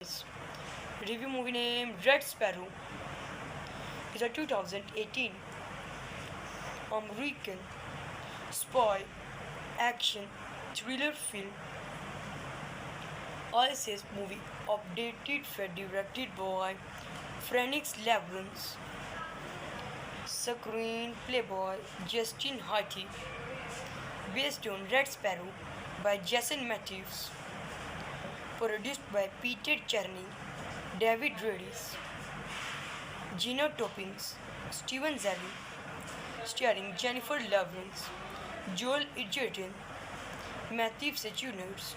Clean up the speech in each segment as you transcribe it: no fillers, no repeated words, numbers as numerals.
This review movie named Red Sparrow is a 2018 American spy action thriller film. ISS movie updated for directed by Phoenix Labyrinth. Screenplay by Justin Harty, based on Red Sparrow by Jason Matthews, produced by Peter Cherny, David Redis, Gina Toppings, Steven Zavi, starring Jennifer Lawrence, Joel Edgerton, Matthew Sechuners,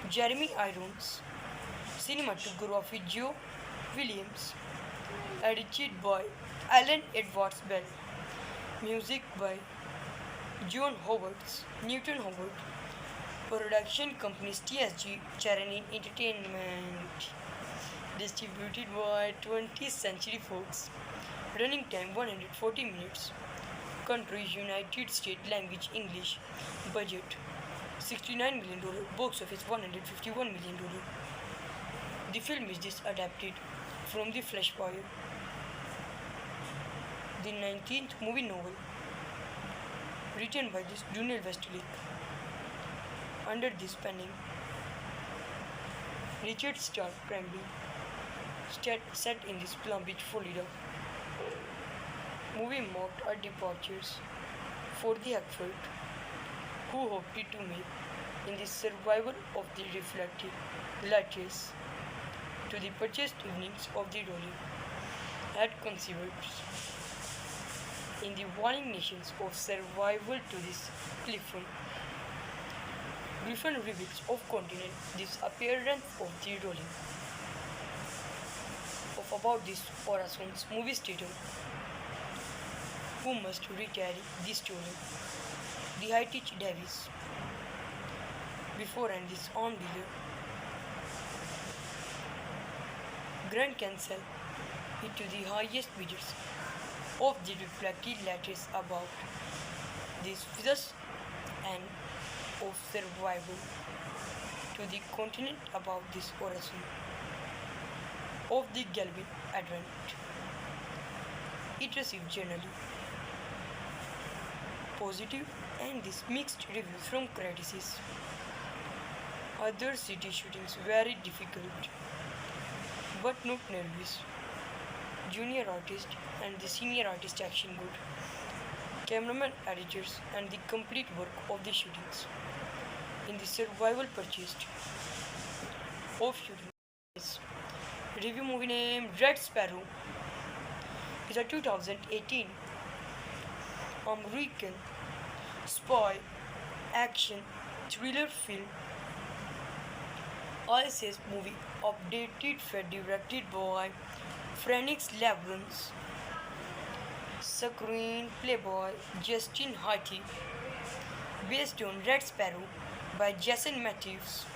Jeremy Irons, cinematography Joe Williams, edited by Alan Edwards Bell, music by John Howard, Newton Howard, production companies TSG Charani Entertainment, distributed by 20th Century Fox, running time 140 minutes, country United States, language English, budget $69 million, box office $151 million. The film is this adapted from the Flashfire, the 19th movie novel, written by this Daniel Westlake. Under this penning, Richard Stark Cranby, set in this Palm Beach, Florida. Movie marked our departures for the effort who hoped to make in the survival of the reflected latches to the purchased evenings of the dolly had conceived in the warring nations of survival to this clifford. Griffin reveals of continent this appearance of the rolling of about this Horizon's movie studio who must recarry the story. The Hightich Davis before and this on dealer Grand Cancel it to the highest bidders of the reflected lattice about this fierce and of survival to the continent about this horizon of the Galvin Advent. It received generally positive and this mixed reviews from critics. Other city shootings very difficult but not nervous. Junior artist and the senior artist action good. Cameraman editors and the complete work of the shootings. In the survival purchased of shootings. Review movie named Red Sparrow is a 2018 American spy action thriller film. ISS movie updated for directed by Phoenix Labyrinth. Screenplay by Justin Harty, based on Red Sparrow by Jason Matthews,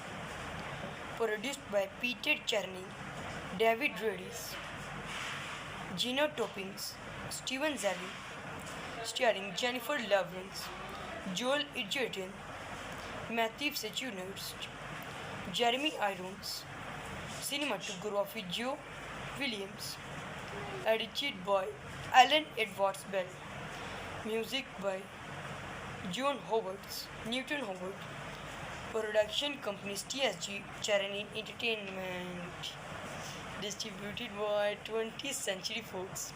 produced by Peter Cherny, David Redis, Gina Toppings, Steven Zavi, starring Jennifer Lawrence, Joel Edgerton, Matthew Sechuners, Jeremy Irons, cinematography Joe Williams, edited by Alan Edwards Bell, music by John Howard, Newton Howard, production companies TSG Charani Entertainment, distributed by 20th Century Fox,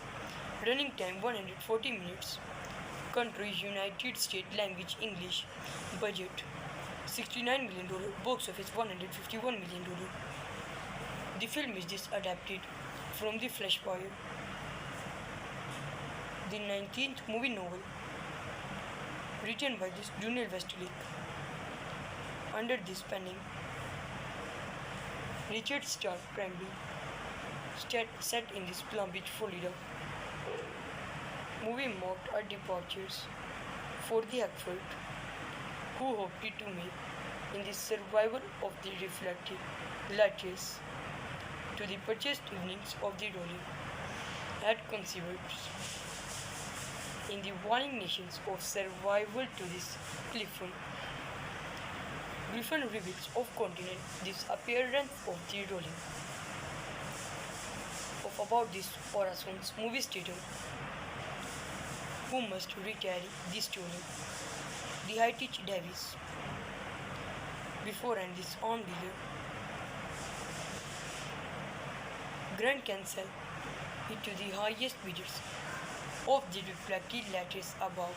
running time 140 minutes, country United States, language English, budget $69 million, box office $151 million. The film is this adapted from the Flashfire, the 19th movie novel, written by this Daniel Westlake. Under this penning, Richard Stark Cranby, set in this Palm Beach, Florida. Movie marked our departures for the effort who hoped to make in the survival of the reflected latches to the purchased evenings of the dolly had conceived in the warring nations of survival to this clifford. Griffin reveals of continent disappearance of the rolling of about this Horizon's movie studio who must recarry this story. The Hightech Davis before and this on below. Grand Cancel it to the highest bidders of the reflected letters about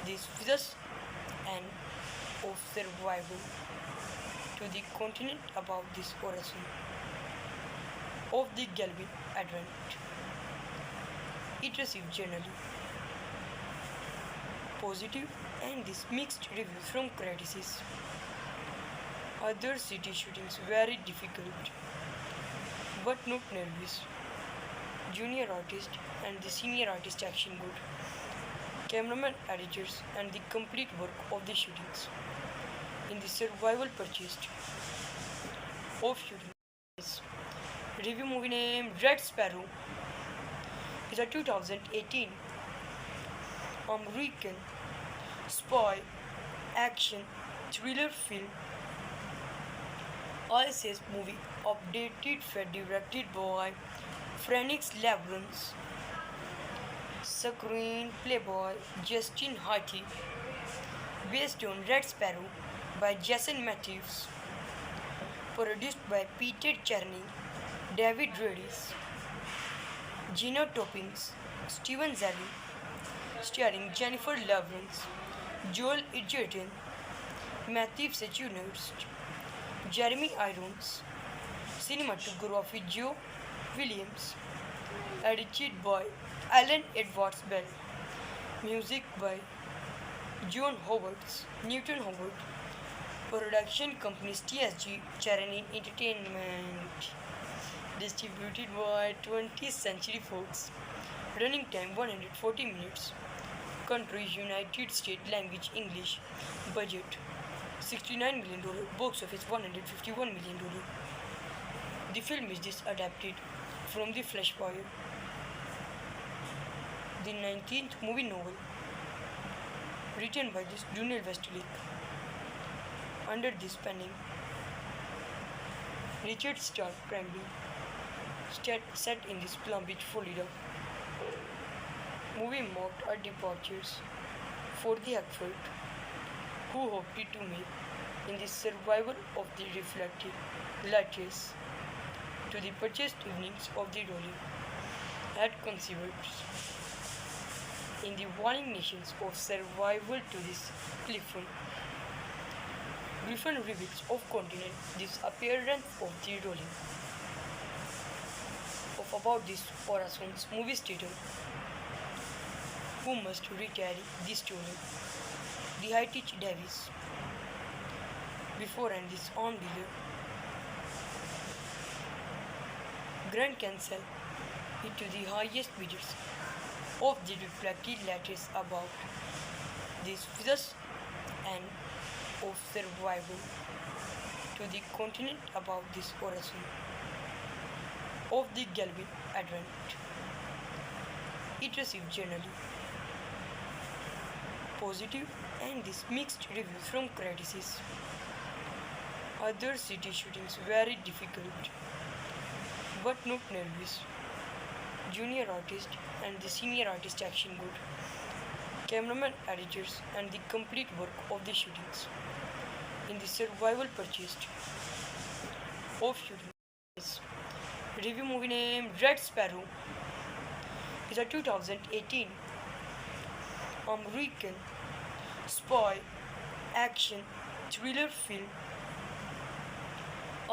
this thus and of survival to the continent about this horizon of the Galvin Advent. It received generally positive and this mixed reviews from critics. Other city shootings very difficult but not nervous. Junior artist and the senior artist action good. Cameraman editors and the complete work of the shootings. In the survival purchased of shootings. Review movie name Red Sparrow is a 2018 American spy action thriller film. ISS movie updated for directed by Phoenix Labyrinth. Screenplay by Justin Hartley. Based on Red Sparrow by Jason Matthews. Produced by Peter Cherny, David Redis, Gina Toppings, Steven Zavi, starring Jennifer Lawrence, Joel Edgerton, Matthew Sechuners, Jeremy Irons, cinematography Joe Williams, edited by Alan Edwards Bell, music by John Howard, Newton Howard, production companies TSG Cherny Entertainment, distributed by 20th Century Fox, running time 140 minutes, country United States, language English, budget $69 million, box office $151 million. The film is adapted from The Flashfire, the 19th movie novel, written by Donald Westlake. Under this penning, Richard Stark Cranby, set in this Palm Beach, Florida. Movie marked a departures for the actor who hoped to make in the survival of the reflected latches to the purchased evenings of the rolling had conceived in the warning nations of survival to this cliffhanger. Griffin reveals of continent disappearance of the rolling of about this Horizon's movie studio who must recarry this story. The Hightech Davis before and this on below. Grand Cancel it to the highest bidders of the reflected letters about this thus and of survival to the continent about this horizon of the Galvin Advent. It received generally positive and this mixed reviews from critics. Other city shootings very difficult but not nervous. Junior artist and the senior artist action good. Cameraman editors and the complete work of the shootings. In the survival purchased of shootings. Review movie name Red Sparrow is a 2018 American spy action thriller film.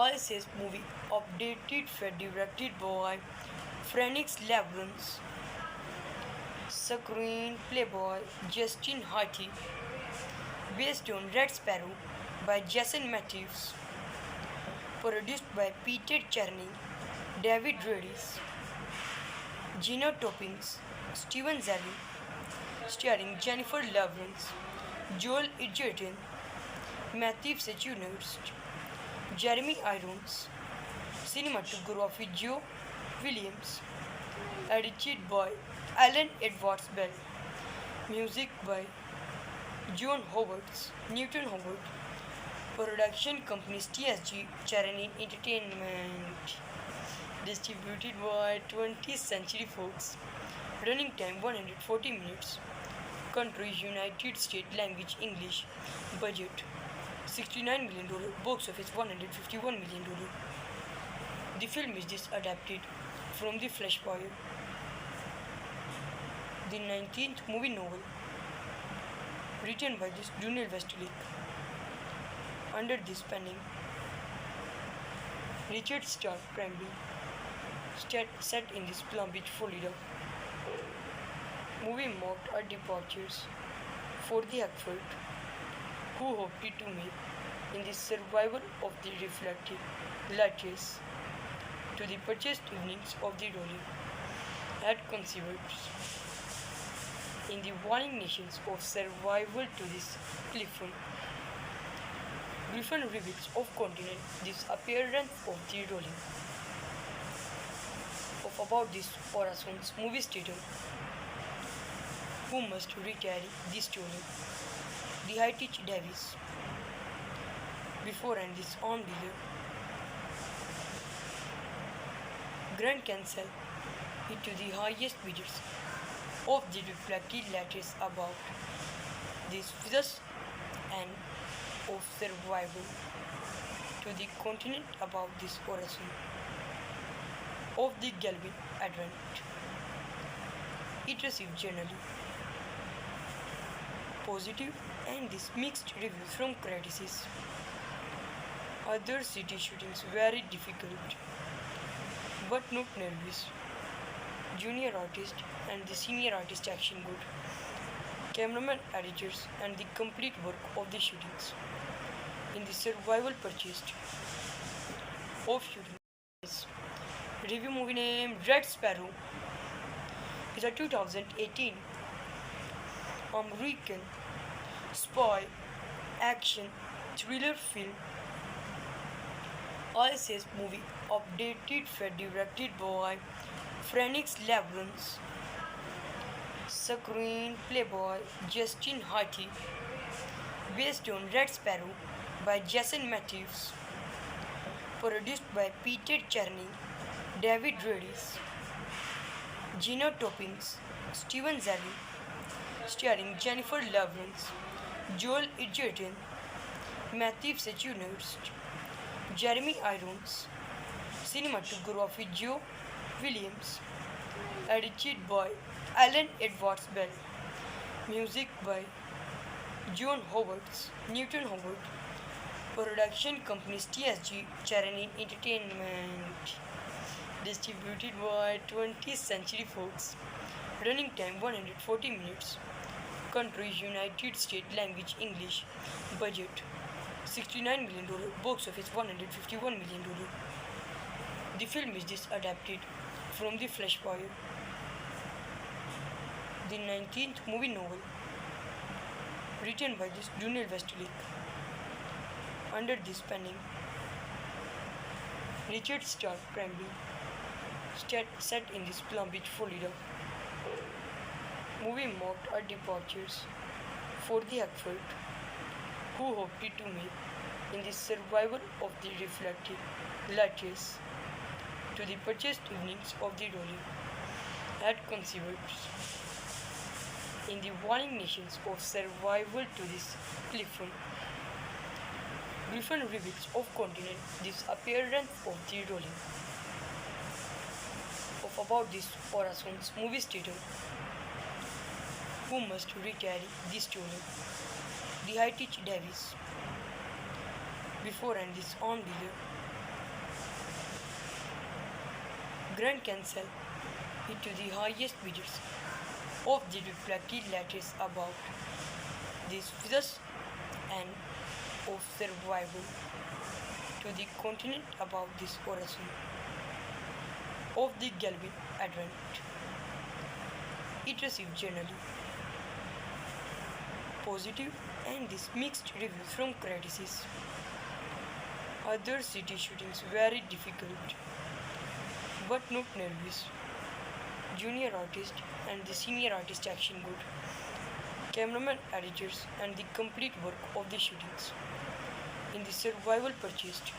ISS movie updated for directed by Phoenix Labyrinth. Screenplay by Justin Hartley. Based on Red Sparrow by Jason Matthews. Produced by Peter Cherny, David Redis, Gina Toppings, Steven Zavi, starring Jennifer Lawrence, Joel Edgerton, Matthew Sechuners, Jeremy Irons, cinematography Joe Williams, edited by Alan Edwards Bell, music by John Howard, Newton Howard, Production companies TSG Charani Entertainment. Distributed by 20th Century Fox. Running time 140 minutes. Country United States. Language English. Budget $69 million. Box office $151 million. The film is this adapted from The Flashfire, the 19th movie novel, written by this Daniel Westlake. Under this penning, Richard Stark Cranby, set in this Palm Beach, Florida. Movie marked our departures for the actor who hoped to make in the survival of the reflective lattice to the purchased evenings of the rolling had conceived in the warning nations of survival to this clifford. Griffin reveals of continent this appearance of the rolling of about this Horazon's movie theater who must recarry the story. The Hightech Davis before and this on dealer Grand Cancel it to the highest bidders of the reflected lattice about this thus and of survival to the continent about this horizon of the Galvin Advent. It received generally positive and this mixed reviews from critics. Other city shootings very difficult but not nervous. Junior artist and the senior artist action good. Cameraman, editors and the complete work of the shootings. In the survival purchased of shootings. Review movie name Red Sparrow is a 2018 American spy action thriller film. ISS movie updated for directed by Phoenix Labyrinth. Screenplay by Justin Hartley. Based on Red Sparrow by Jason Matthews. Produced by Peter Cherny, David Redis, Gina Toppings, Steven Zavi, starring Jennifer Lawrence, Joel Edgerton, Matthew Sechuners, Jeremy Irons, cinematography Joe Williams, edited by Alan Edwards Bell, music by John Howard, Newton Howard, production companies TSG Charani Entertainment, distributed by 20th Century Fox, running time 140 minutes, country United States, language English, budget $69 million, box office $151 million. The film is this adapted from The Flashfire, the 19th movie novel, written by this Daniel Westlake. Under this penning, Richard Stark Cranby, set in this Palm Beach, Florida. Movie marked our departures for the actor who hoped to make in the survival of the reflective lattice to the purchased evenings of the rolling had conceived in the warring nations of survival to this clifford. Griffin reveals of continent this appearance of the rolling of about this Horazon's movie theater who must recarry the story. The Hightech Davis before and this on dealer Grand Cancel it to the highest bidders of the reflected lattice about this thus and of survival to the continent about this horizon of the Galvin Advent. It received generally positive and this mixed reviews from critics. Other city shootings very difficult but not nervous. Junior artist and the senior artist action good. Cameraman, editors and the complete work of the shootings. in the survival purchased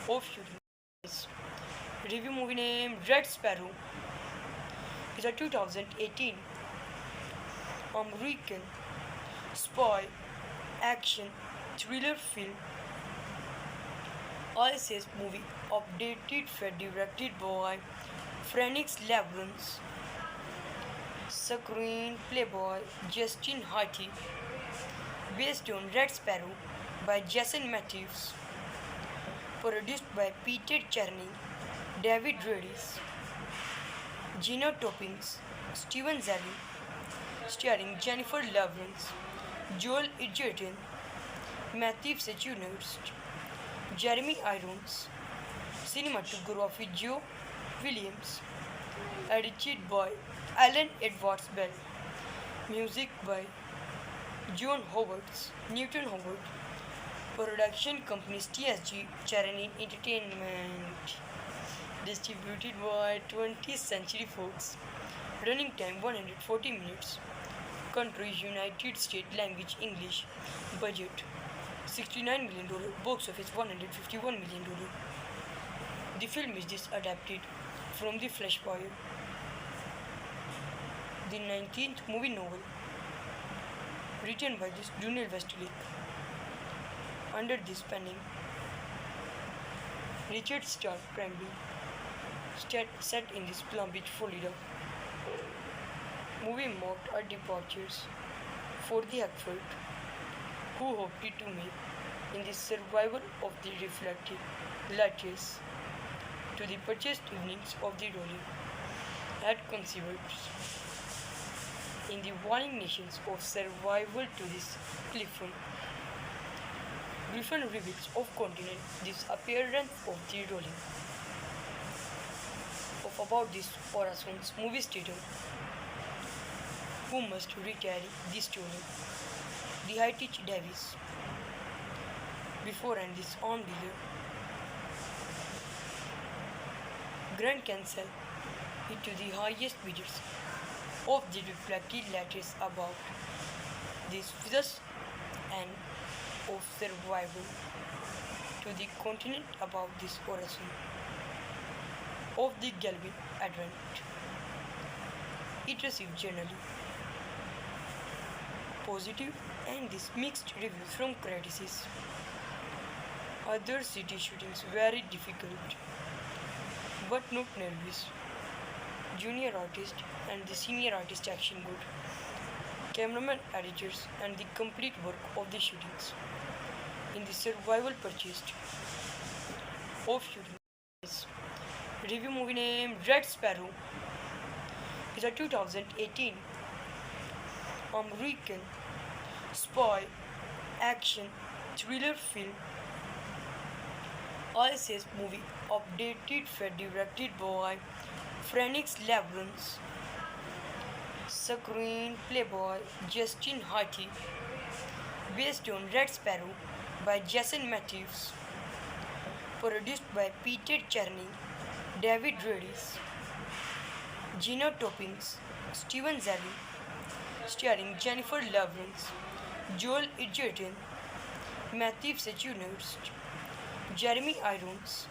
of shooting. Review movie name Red Sparrow is a 2018 American spy action thriller film. ISS movie updated for directed by Phoenix Labyrinth. Screenplay by Justin Harty. Based on Red Sparrow by Jason Matthews. Produced by Peter Cherny, David Redis, Gina Toppings, Steven Zally, starring Jennifer Lawrence, Joel Edgerton, Matthew Sechuners, Jeremy Irons, cinematography Joe Williams, edited by Alan Edwards Bell, music by John Howard, Newton Howard, production company TSG Charity Entertainment, distributed by 20th Century Fox, running time 140 minutes, country United States, language English, budget $69 million, box office $151 million. The film is this adapted from The Flash Fire, the 19th movie novel, written by this Daniel Westlake. Under this penning, Richard Stark Cranby, set in this Palm Beach, Florida. Movie marked our departures for the Hackford, who hoped to meet in the survival of the reflected latches to the purchased evenings of the rolling had conceived in the warring nations of survival to this Clifton. Griffin reveals of continent this appearance of the rolling of about this Horizon's movie studio who must recarry the story. The Hightech Davis before and this on dealer Grand Cancel it to the highest bidders of the reflected lattice about this thus and of survival to the continent about this horizon of the Galvin Advent. It received generally positive and this mixed reviews from critics. Other city shootings very difficult but not nervous. Junior artist and the senior artist action good. Cameraman editors and the complete work of the shootings. In the survival purchased of shootings. Review movie name Red Sparrow is a 2018 American spy action thriller film. ISS movie updated for directed by Phoenix Labyrinth. Screenplay by Justin Harty. Based on Red Sparrow by Jason Matthews. Produced by Peter Cherny, David Redis, Gina Toppings, Steven Zally, starring Jennifer Lawrence, Joel Edgerton, Matthew Sechuners, Jeremy Irons,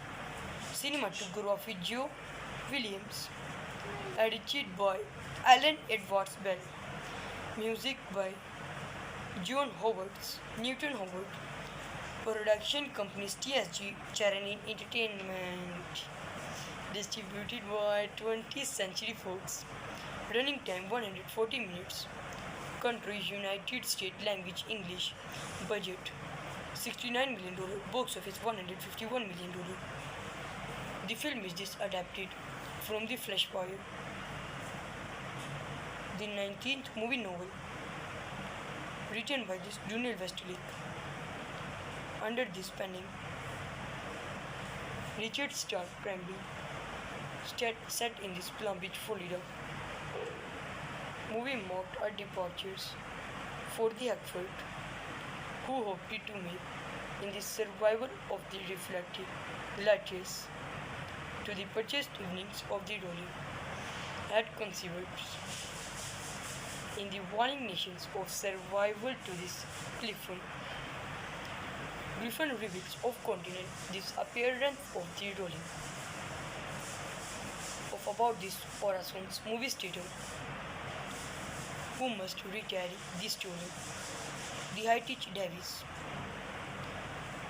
cinematography Joe Williams, edited by Alan Edwards Bell, music by John Howard, Newton Howard, production company TSG Charity Entertainment, distributed by 20th Century Fox, running time 140 minutes, country United States, language English, budget $69 million, box office $151 million. The film is this adapted from The Flash Fire, the 19th movie novel, written by this Daniel Westlake. Under this penning, Richard Stark Cranby, set in this Palm Beach, Florida. Movie marked our departures for the Hackford, who hoped to meet in the survival of the reflected latches to the purchased evenings of the rolling had conceived in the warring nations of survival to this Clifton. Griffin reveals of continent this appearance of the rolling of about this Orason's movie studio who must recarry this story. The Hightech Davis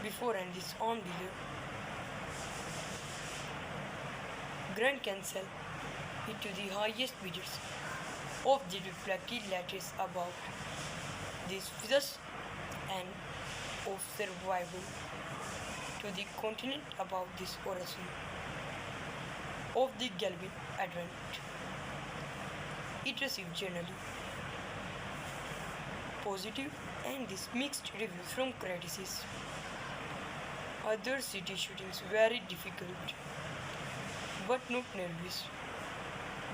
before and this on below. Grand Cancel it to the highest bidders of the reflected lattice above this physics and of survival to the continent above this horizon of the Galvin Advent. It received generally positive and this mixed reviews from critics. Other city shootings very difficult but not nervous.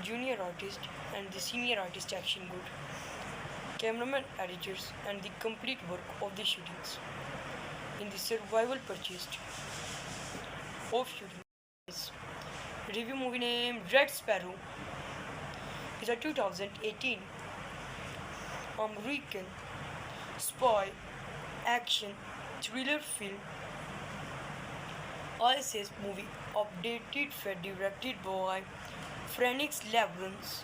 Junior artist and the senior artist action good. Cameraman editors and the complete work of the shootings. In the survival purchased of shootings. Review movie name Red Sparrow is a 2018 American spy action thriller film. ISS movie updated for directed by Phoenix Labyrinth.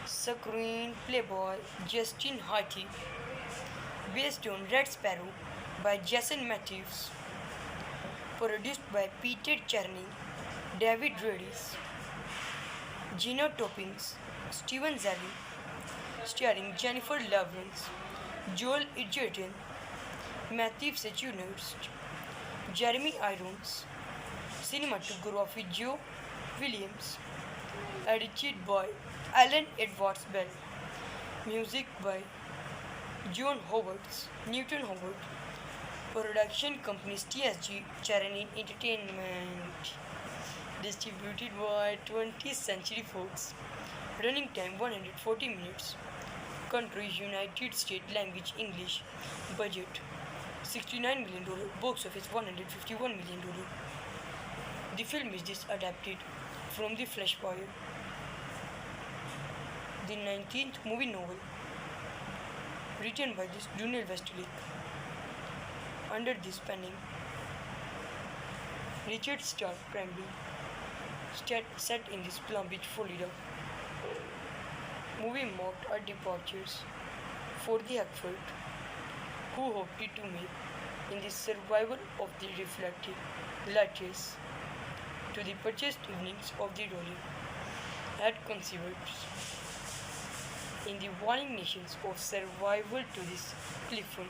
Screenplay by Justin Harty. Based on Red Sparrow by Jason Matthews. Produced by Peter Cherny, David Redis, Gina Toppings, Steven Zalli, starring Jennifer Lawrence, Joel Edgerton, Matthew Sechuners, Jeremy Irons, cinematography Joe Williams, edited by Alan Edwards Bell, music by John Howard, Newton Howard, production company TSG Charity Entertainment, distributed by 20th Century Fox, running time 140 minutes, country United States, language English, budget $69 million, box office $151 million. The film is adapted from The Flashfire, the 19th movie novel, written by this Daniel Westlake. Under this penning, Richard Stark Cranby, set in this Palm Beach, Florida. Movie marked our departures for the Hackford, who hoped to make in the survival of the reflected lattice to the purchased evenings of the rolling had conceived in the warring nations of survival to this clifford.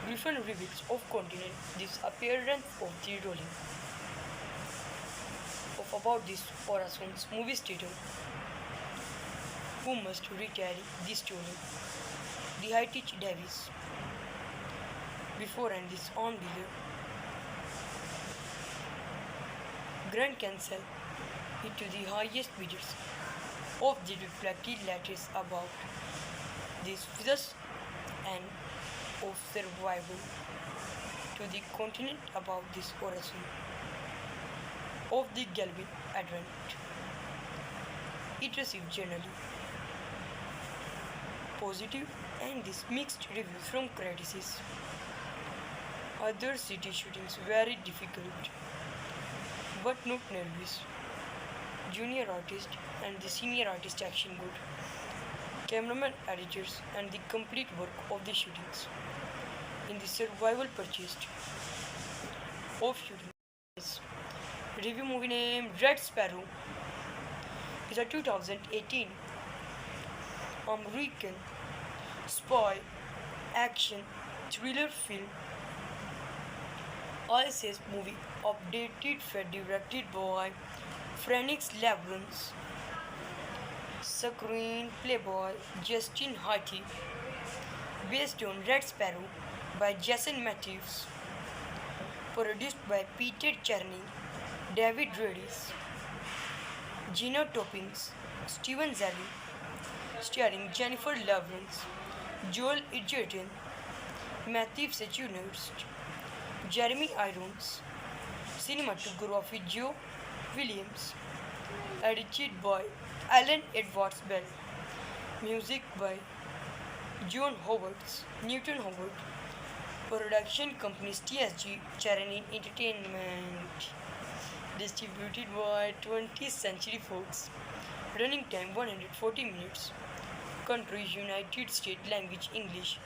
Griffin reveals of continent this appearance of the rolling of about this Orason's movie studio who must recarry this story. The Hightech Davis before and this on below. Grand Cancel it to the highest bidders of the reflected lattice above this physics and of survival to the continent above this horizon of the Galvin Advent. It received generally positive and this mixed reviews from critics. Other city shootings very difficult but not nervous. Junior artist and the senior artist action good. Cameraman editors and the complete work of the shootings. In the survival purchased of shootings. Review movie name Red Sparrow is a 2018 American spy action thriller film. ISS movie updated for directed by Phoenix Labyrinth. Screenplay by Justin Harty. Based on Red Sparrow by Jason Matthews. Produced by Peter Cherny, David Redis, Gina Toppings, Steven Zalli, starring Jennifer Lawrence, Joel Edgerton, Matthew Sechuners, Jeremy Irons, cinematography Joe Williams, edited by Alan Edwards Bell, music by John Howard, Newton Howard, Production companies TSG Charani Entertainment. Distributed by 20th Century Fox. Running time 140 minutes. Country United States. Language English.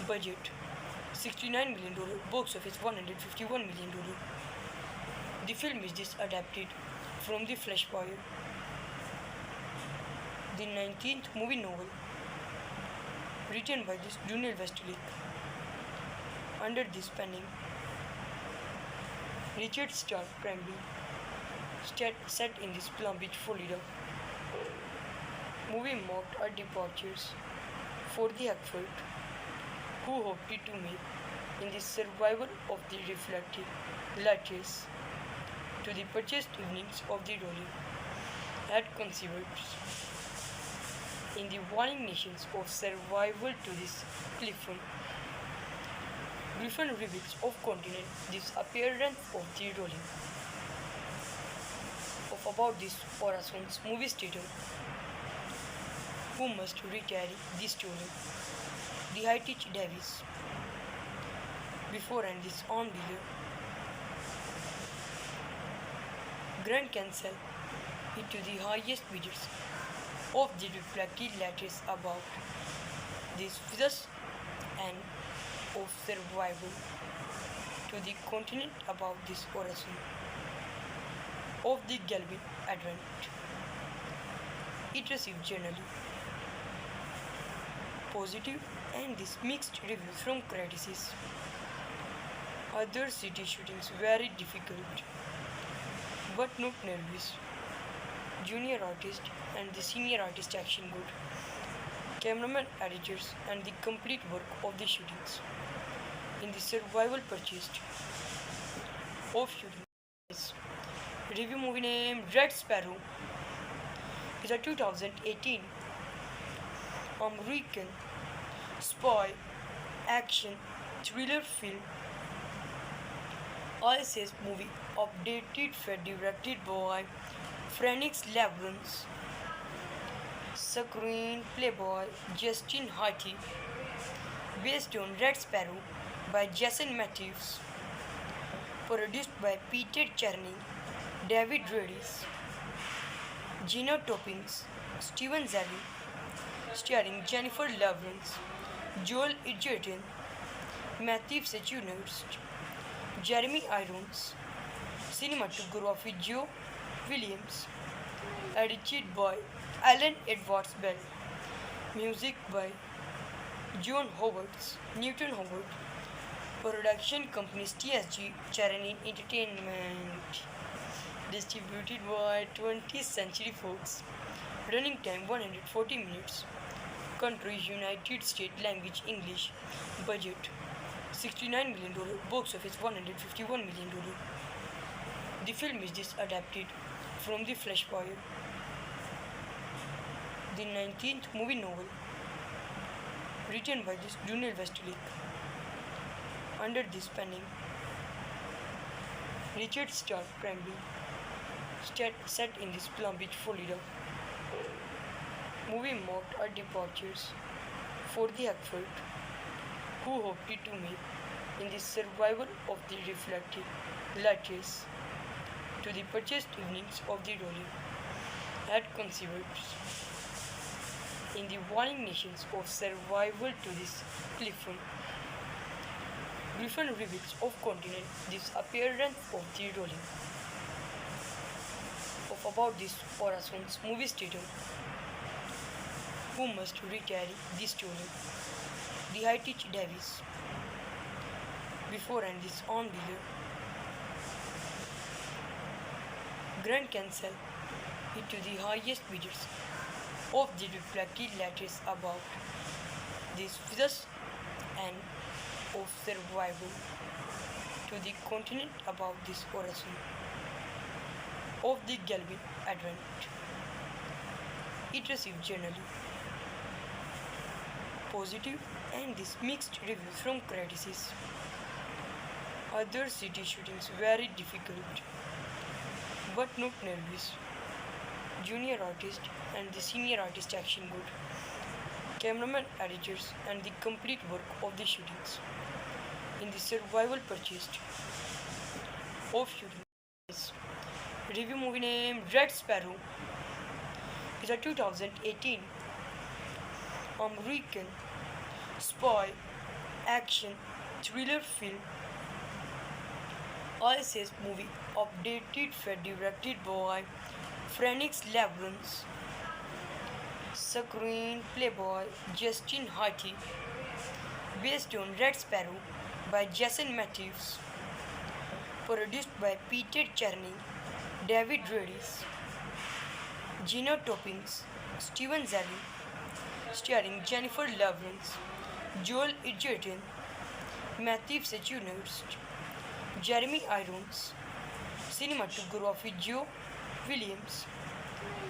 Budget $69 million. Box office $151 million. The film is adapted from the Flashfire, the 19th movie novel, written by this Junior Westlake. Under this penning, Richard Stark Cranby, set in this Palm Beach, Florida. Movie marked a departures for the Hackford, who hoped to make in the survival of the reflected latches to the purchased evenings of the Dolly had conceived in the warring nations of survival to this Clifton. Griffin reveals of continent this appearance of the Dolly. Of about this Horazon's movie theater, who must recarry this story. The Hightich Davis. Before and this on below. Grand Cancel it to the highest bidders of the reflected lattice about this fierce and of survival to the continent about this horizon of the Galvin Advent. It received generally positive and this mixed reviews from critics. Other city shootings very difficult but not nervous. Junior artist and the senior artist action good. Cameraman editors and the complete work of the shootings. In the survival purchased of shootings. Review movie name Red Sparrow is a 2018 American spy action thriller film. ISS movie updated for directed by Phoenix Labyrinth. Screenplay by Justin Hartley. Based on Red Sparrow by Jason Matthews. Produced by Peter Cherny, David Redis, Gina Toppings, Steven Zalli, starring Jennifer Lawrence, Joel Edgerton, Matthew Sechuners, Jeremy Irons, cinematography Joe Williams, edited by Alan Edwards Bell, music by John Howard, Newton Howard, production companies TSG Charani Entertainment, distributed by 20th Century Fox, running time 140 minutes, country United States, language English, budget $69 million, box office $151 million. The film is adapted from the Flashfire, the 19th movie novel, written by this Junior Westlake. Under this penning, Richard Stark Cranby, set in this Palm Beach, Florida. Movie marked a departures for the Hackford, who hoped to make in the survival of the reflected latches to the purchased evenings of the Dolly had conceived in the warring nations of survival to this Clifton. Griffin reveals of continent this appearance of the Dolly. Of about this Horazon's movie theater, who must recarry this story. The Hightich Davis. Before and this on below. Grand Cancel it to the highest bidders of the reflected lattice about this fierce and of survival to the continent about this horizon of the Galvin Advent. It received generally positive and this mixed reviews from critics. Other city shootings very difficult but not nervous. Junior artist and the senior artist action good. Cameraman editors and the complete work of the shootings. in the survival purchased of shooting. Review movie name Red Sparrow is a 2018 American spy action thriller film. ISS movie updated for directed by Phoenix Labyrinth. Screenplay by Justin Hartley. Based on Red Sparrow by Jason Matthews. Produced by Peter Cherny, David Redis, Gina Toppings, Steven Zalli, starring Jennifer Lawrence, Joel Edgerton, Matthew Sechuners, Jeremy Irons, cinematography Joe Williams,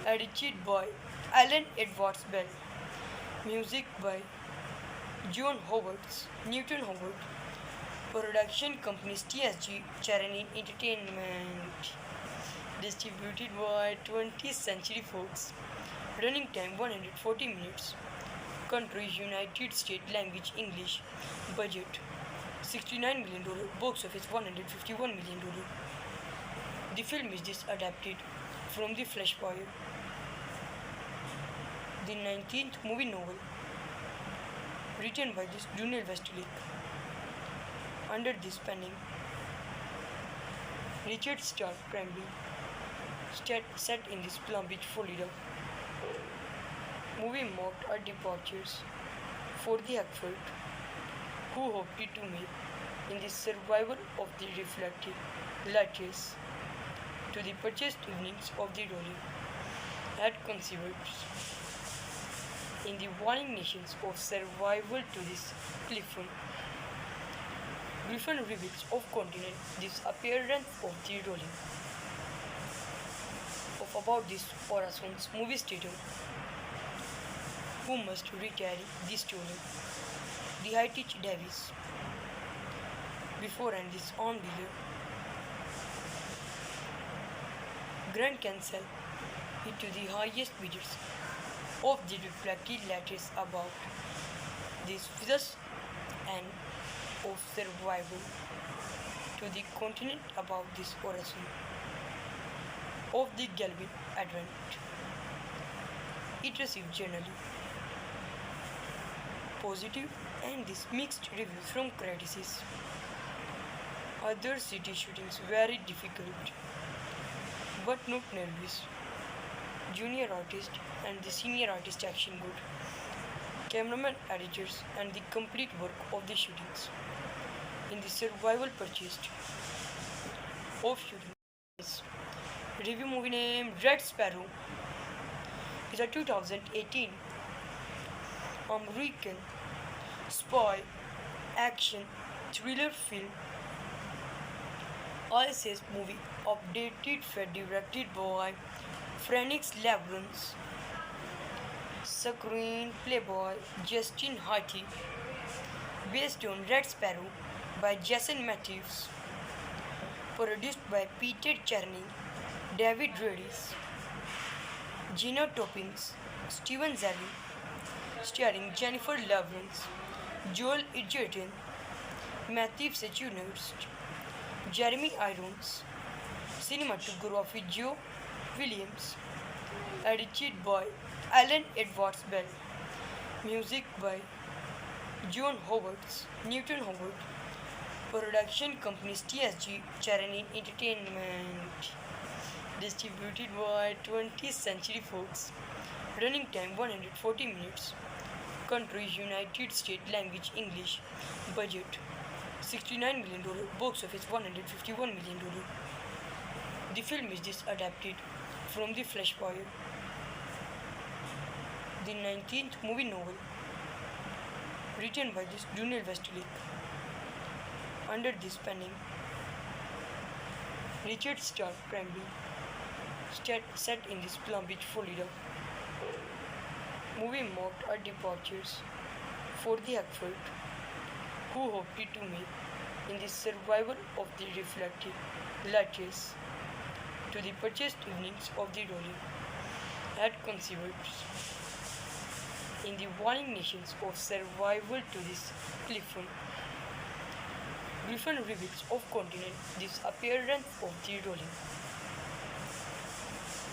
edited by Alan Edwards Bell, music by John Howard, Newton Howard, production companies TSG Charani Entertainment, distributed by 20th Century Fox, running time 140 minutes, country United States, language English, budget $69 million, box office $151 million. The film is adapted from the Flash Fire, the 19th movie novel, written by this Junior Westlake. Under this penning, Richard Stark Cranby, set in this Palm Beach, Florida. Movie marked our departures for the Hackford, who hoped to make in the survival of the reflected latches to the purchased evenings of the Dolly had conceived in the warning nations of survival to this Clifton. Griffin reveals of continent this appearance of the Dolly of about this Horazon's movie studio who must recarry the story. The Hightich Davis before and this on below. Grand Cancel it to the highest bidders of the reflected lattice about this thus and of survival to the continent about this horizon of the Galvin Advent. It received generally positive and this mixed reviews from critics. Other city shootings very difficult but not nervous. Junior artist and the senior artist action good. Cameraman editors and the complete work of the shootings. In the survival purchased of shootings. Review movie name Red Sparrow is a 2018 American spy action thriller film. ISS movie updated for directed by Phoenix Labyrinth. Screenplay by Justin Hartley. Based on Red Sparrow by Jason Matthews. Produced by Peter Cherny, David Redis, Gina Toppings, Steven Zalli, starring Jennifer Lawrence, Joel Edgerton, Matthew Sechuners, Jeremy Irons, cinematography Joe Williams, edited by Alan Edwards Bell, music by John Howard, Newton Howard, production companies TSG Charani Entertainment, distributed by 20th Century Fox, running time 140 minutes, country United States, language English, budget $69 million, box office $151 million. The film is adapted from the Flash Fire, the 19th movie novel, written by this Junior Westlake. Under this penning, Richard Stark Cranby, set in this Palm Beach, Florida. Movie marked our departures for the Hackford, who hoped to make in the survival of the reflected latches to the purchased evenings of the Dolly had conceived in the warring nations of survival to this Clifton. Griffin reveals of continent disappearance of the rolling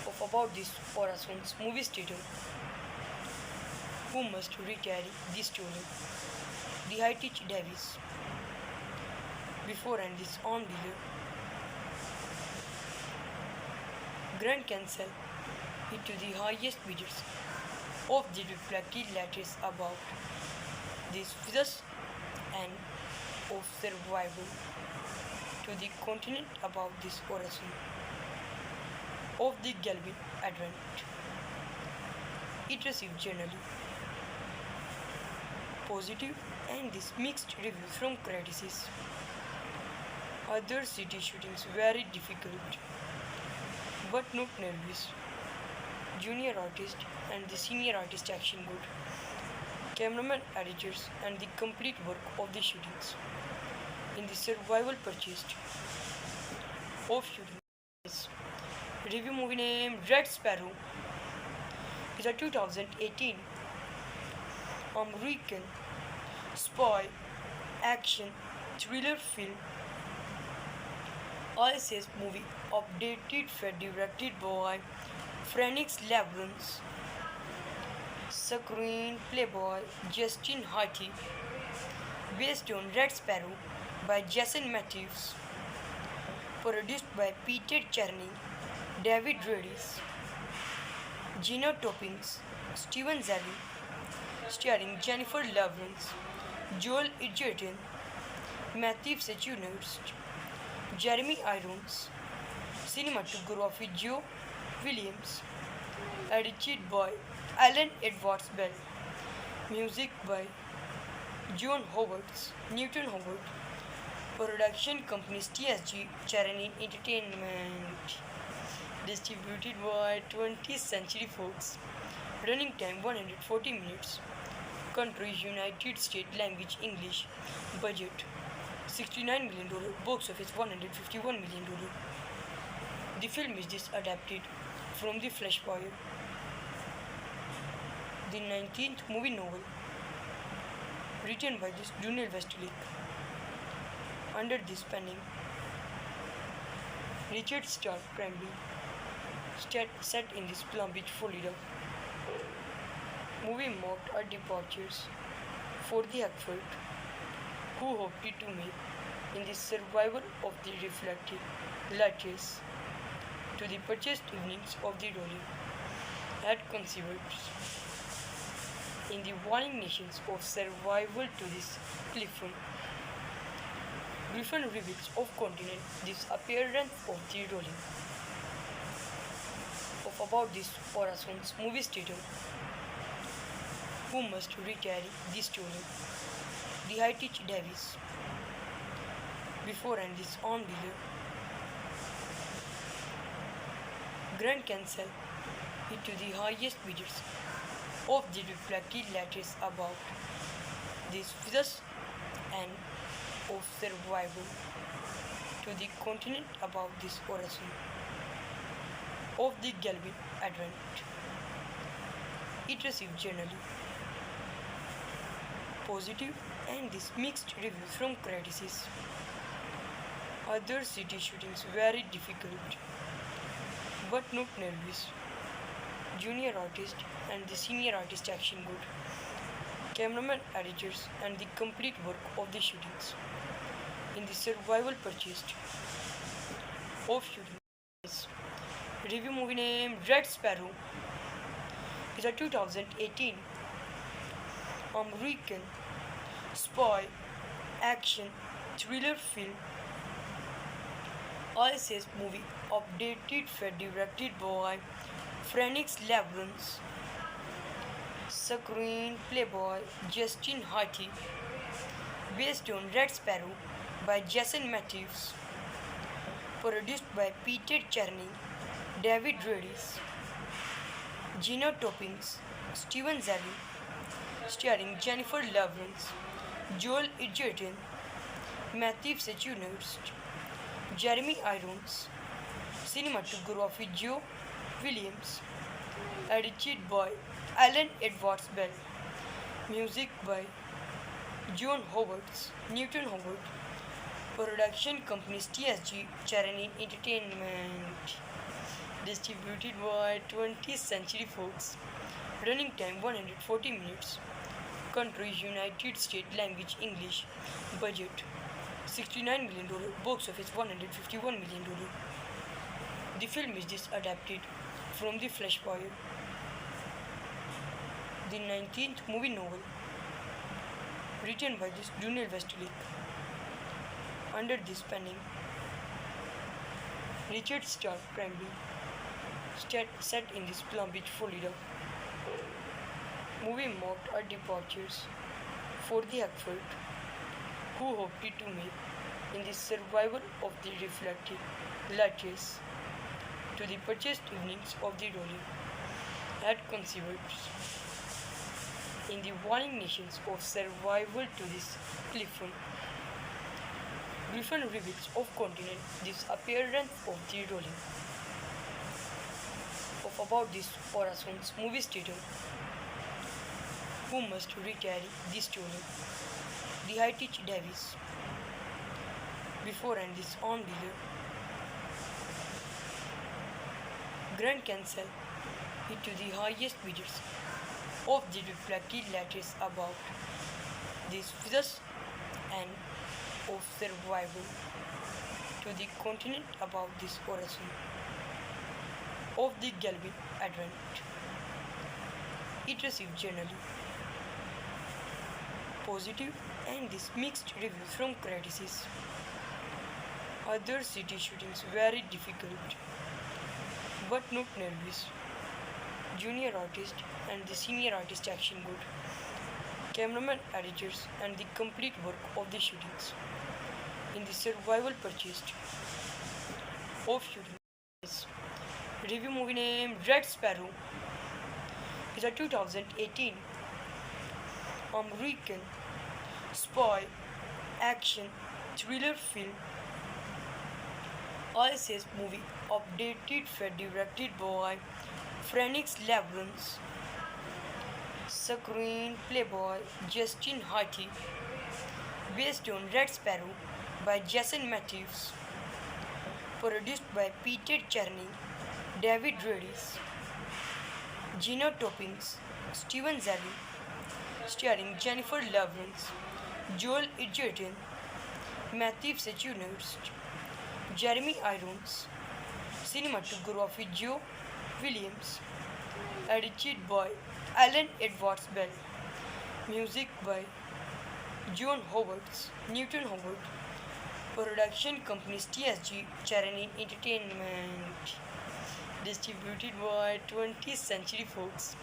of about this Orason's movie studio who must recarry the story. The Hightech Davis before and this on below. Grand Cancel it to the highest bidders of the reflected letters about this thus and of survival to the continent about this origin of the Galvin Advent. It received generally positive and this mixed reviews from critics. Other city shootings very difficult but not nervous. Junior artist and the senior artist action good. Cameraman editors and the complete work of the shootings. In the survival purchased of shootings. Review movie name Red Sparrow is a 2018 American spy action thriller film. ISS movie updated for directed by Phoenix Labyrinth. Screenplay by Justin Hartley. Based on Red Sparrow by Jason Matthews. Produced by Peter Cherny, David Redis, Gina Toppings, Steven Zavi, starring Jennifer Lawrence, Joel Edgerton, Matthew Sechuners, Jeremy Irons, cinematography Joe Williams, edited by Alan Edwards Bell, music by John Howard, Newton Howard, production companies TSG Cherny Entertainment, distributed by 20th Century Fox, running time 140 minutes, country United States, language English, budget $69 million, box office $151 million. The film is adapted from The Flashfire, the 19th movie novel, written by Donald Westlake. Under this penning, Richard Stark Cranby, set in this Palm Beach, Florida. Movie marked a departures for the effort who hoped to make in the survival of the reflected latches to the purchased evenings of the rolling had conceived in the warning nations of survival to this cliffhanger. Griffin reveals of continent disappearance of the rolling of about this Orason's movie studio who must recarry the story. The Hightech Davis before and this on below. Grand Cancel it to the highest bidders of the reflected letters about this thus and of survival to the continent about this origin of the Galvin Advent. It received generally positive and this mixed reviews from critics. Other city shootings very difficult but not nervous. Junior artist and the senior artist action good. Cameraman editors and the complete work of the shootings. In the survival purchased of shootings. Review movie name Red Sparrow is a 2018 American spy action thriller film. ISS movie updated for directed by Phoenix Labyrinth. Screenplay by Justin Hartley. Based on Red Sparrow by Jason Matthews. Produced by Peter Cherny, David Redis, Gina Toppings, Steven Zavi, starring Jennifer Lawrence, Joel Edgerton, Matthew Sechuners, Jeremy Irons, cinematography Joe Williams, edited by Alan Edwards Bell, music by John Howard, Newton Howard, Production companies TSG Charani Entertainment. Distributed by 20th Century Fox. Running time 140 minutes. Country United States. Language English. Budget $69 million. Box office $151 million. The film is this adapted from the Flashfire, the 19th movie novel, written by this Daniel Westlake. Under this penning, Richard Stark Cranby, set in this Palm Beach, Florida. Movie marked our departures for the effort who hoped to make in the survival of the reflected lattice to the purchased evenings of the rolling had conceived in the warning nations of survival to this clifford. Griffin reveals of continent this appearance of the rolling of about this Horazon's movie studio who must recarry the story. The Hightech Davis before and this on dealer Grand Cancel it to the highest bidders of the reflected lattice about this fierce and of survival to the continent about this horizon of the Galvin Advent. It received generally positive and this mixed reviews from critics. Other city shootings very difficult but not nervous. Junior artist and the senior artist action good. Cameraman editors and the complete work of the shootings. In the survival purchased of shootings. Review movie name Red Sparrow is a 2018 American spy action thriller film. ISS movie updated for directed by Phoenix Labyrinth. Screenplay by Justin Hartley. Based on Red Sparrow by Jason Matthews. Produced by Peter Cherny, David Redis, Gina Toppings, Steven Zavi, starring Jennifer Lawrence, Joel Edgerton, Matthew Sechuners, Jeremy Irons, cinematography Joe Williams, edited by Alan Edwards Bell, music by John Howard, Newton Howard, production companies TSG Charani Entertainment, distributed by 20th Century Fox,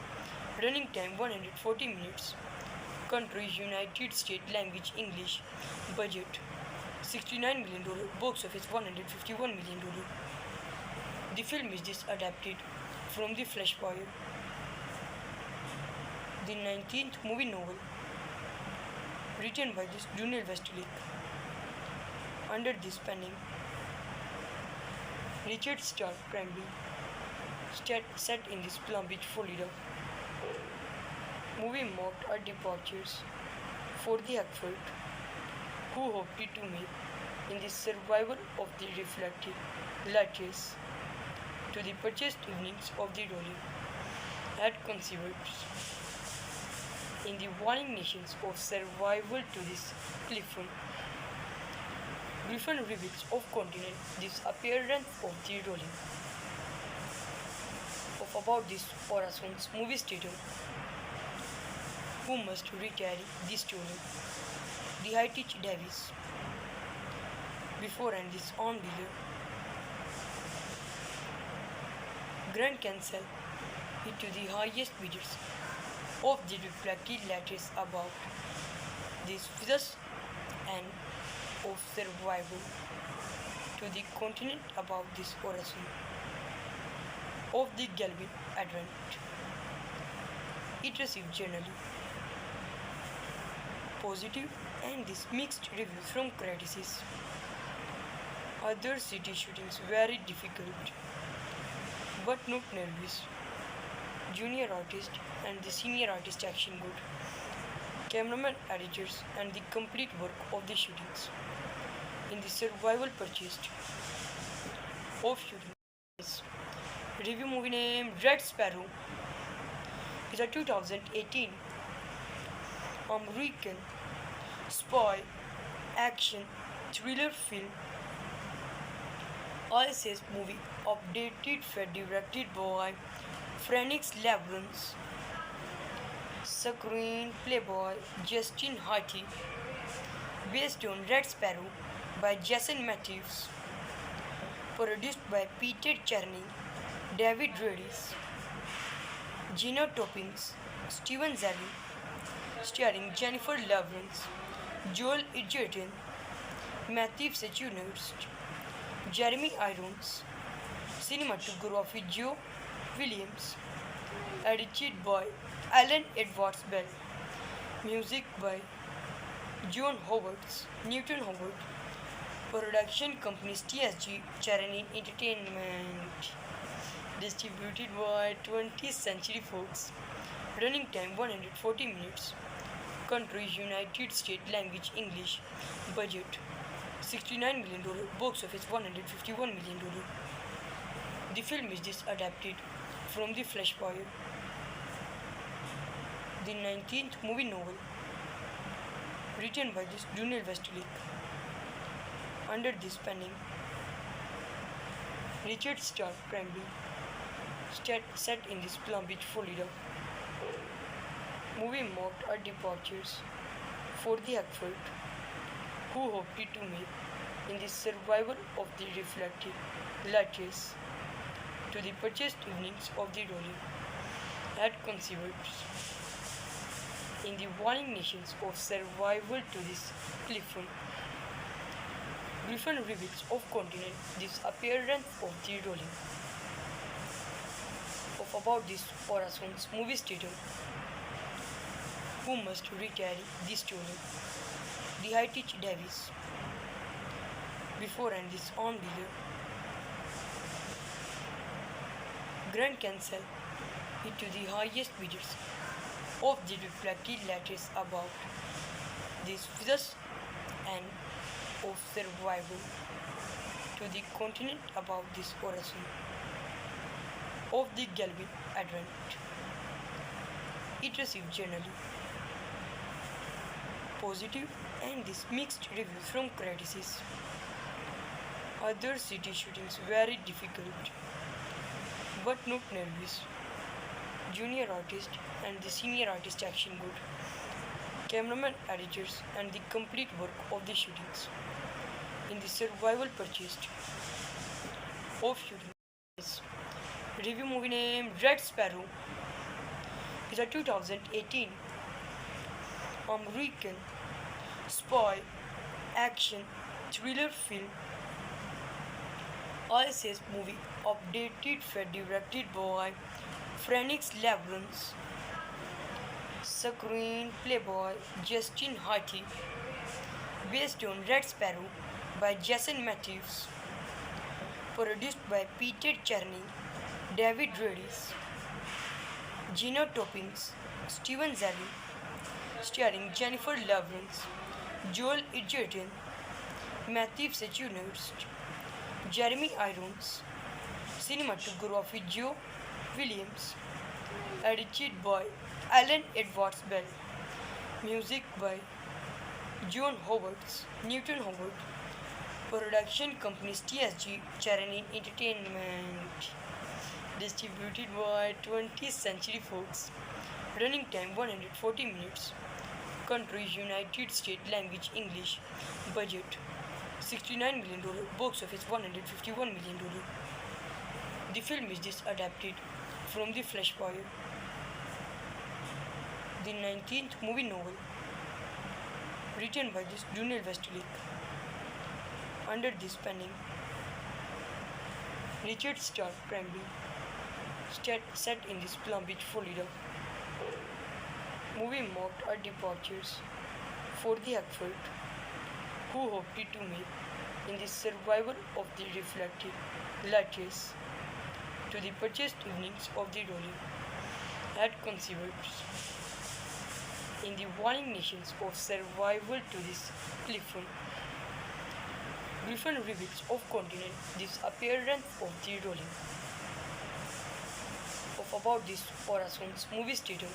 running time 140 minutes, country United States, language English, budget $69 million, box office $151 million. The film is this adapted from the Flashfire, the 19th movie novel, written by this Daniel Westlake. Under this penning, Richard Stark Cranby, set in this Palm Beach, Florida. Movie marked our departures for the effort who hoped to make in the survival of the reflected lattice to the purchased evenings of the rolling had conceived in the warring nations of survival to this clifford. Griffin reveals of continent this appearance of the rolling of about this Horazon's movie studio who must recarry the story. The Hightech Davis before and this on dealer Grand Cancel it to the highest bidders of the reflected lattice about this fierce and of survival to the continent about this horizon of the Galvin Advent. It received generally positive and this mixed reviews from critics. Other city shootings very difficult but not nervous. Junior artist and the senior artist action good. Cameraman editors and the complete work of the shootings. in the survival purchased of shooting. Review movie name Red Sparrow is a 2018 American spy action thriller film. ISS movie updated for directed by Phoenix Labyrinth. Screenplay by Justin Hartley. Based on Red Sparrow by Jason Matthews. Produced by Peter Cherny, David Redis, Gina Toppings, Steven Zalli, starring Jennifer Lawrence, Joel Edgerton, Matthew Sechuners, Jeremy Irons, cinematography Joe Williams, edited by Alan Edwards Bell, music by John Howard, Newton Howard, production company TSG Charity Entertainment, distributed by 20th Century Fox, running time 140 minutes, country United States, language English, budget $69 million, box office $151 million. The film is this adapted from The Flashfire, the 19th movie novel, written by this Donald Westlake. Under this penning, Richard Stark Cranby, set in this Palm Beach, Florida. Movie marked our departures for the Hackford, who hoped to make in the survival of the reflected latches to the purchased evenings of the rolling had conceived in the warring nations of survival to this Clifton. Griffin reveals of continent this appearance of the rolling of about this Horazon's movie studio who must recarry the story. The Hightich Davis before and this on dealer Grand Cancel it to the highest bidders of the reflected lattice about this thus and of survival to the continent about this horizon of the Galvin Advent. It received generally positive and this mixed review from critics. Other city shootings very difficult but not nervous. Junior artist and the senior artist action good. Cameraman editors and the complete work of the shootings. In the survival purchased of shootings. Review movie name Red Sparrow is a 2018 American spy action thriller film. ISS movie updated for directed by Phoenix Labyrinth. Screenplay by Justin Hartley. Based on Red Sparrow by Jason Matthews. Produced by Peter Cherny, David Redis, Gina Toppings, Steven Zalli, starring Jennifer Lawrence, Joel Edgerton, Matthew Sechuners, Jeremy Irons, cinematography Joe Williams, edited by Alan Edwards Bell, music by John Howard, Newton Howard, production company TSG Charity Entertainment, distributed by 20th Century Fox, running time 140 minutes, country United States, language English, budget $69 million, box office $151 million. The film is this adapted from The Flashfire, the 19th movie novel, written by this Donald Westlake. Under this penning, Richard Stark Cranby, set in this Palm Beach, Florida. Movie marked our departures for the Hackford, who hoped to make in the survival of the reflected latches to the purchased evenings of the rolling had conceived in the warring nations of survival to this Clifton. Griffin reveals of continent this appearance of the rolling of about this Horazon's movie studio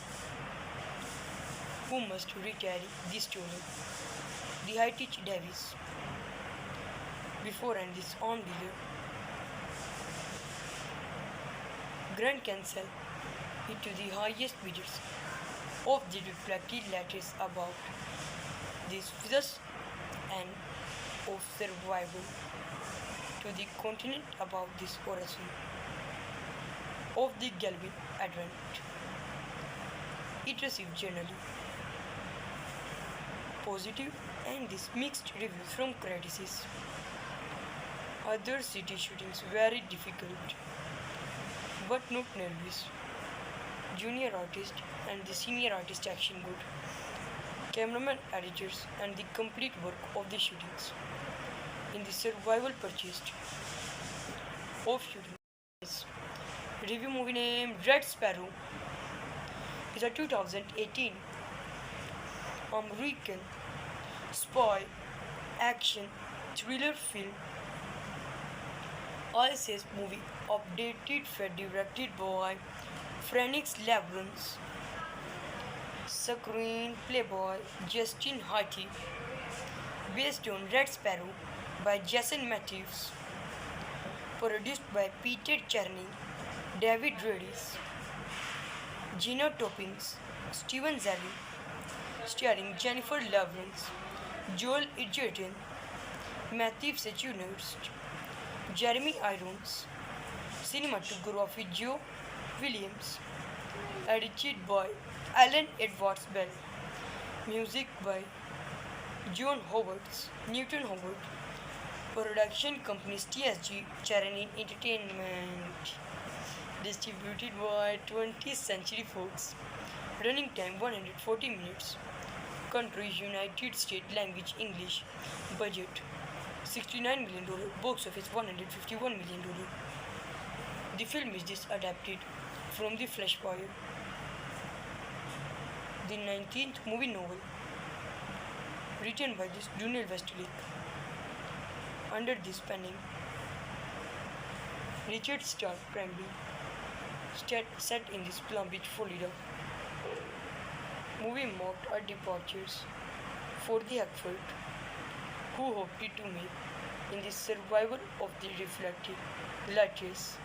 who must recarry this story. The high teach Davis before and this on below. Grand Cancel it to the highest bidders of the reflected lattice above this physics and of survival to the continent above this horizon of the Galvin Advent. It received generally positive and this mixed reviews from critics. Other city shootings very difficult but not nervous. Junior artist and the senior artist action good. Cameraman editors and the complete work of the shootings. In the survival purchased of shootings. Review movie name Red Sparrow is a 2018 American spy action thriller film. ISS movie updated for directed by Phoenix Labyrinth. Screenplay by Justin Harty. Based on Red Sparrow by Jason Matthews. Produced by Peter Cherny, David Redis, Gina Toppings, Steven Zalli, starring Jennifer Lawrence, Joel Edgerton, Matthew Sechuners, Jeremy Irons, cinematography Joe Williams, edited by Alan Edwards Bell, music by John Howard, Newton Howard, production company TSG Charity Entertainment, distributed by 20th Century Fox, running time 140 minutes, country United States, language English, budget $69 million, box office $151 million. The film is adapted from The Flashfire, the 19th movie novel, written by this Daniel Westlake. Under this penning, Richard Stark Cranby, set in this Palm Beach, Florida. Movie marked a departures for the Hackford, who hoped to make in the survival of the reflected lattice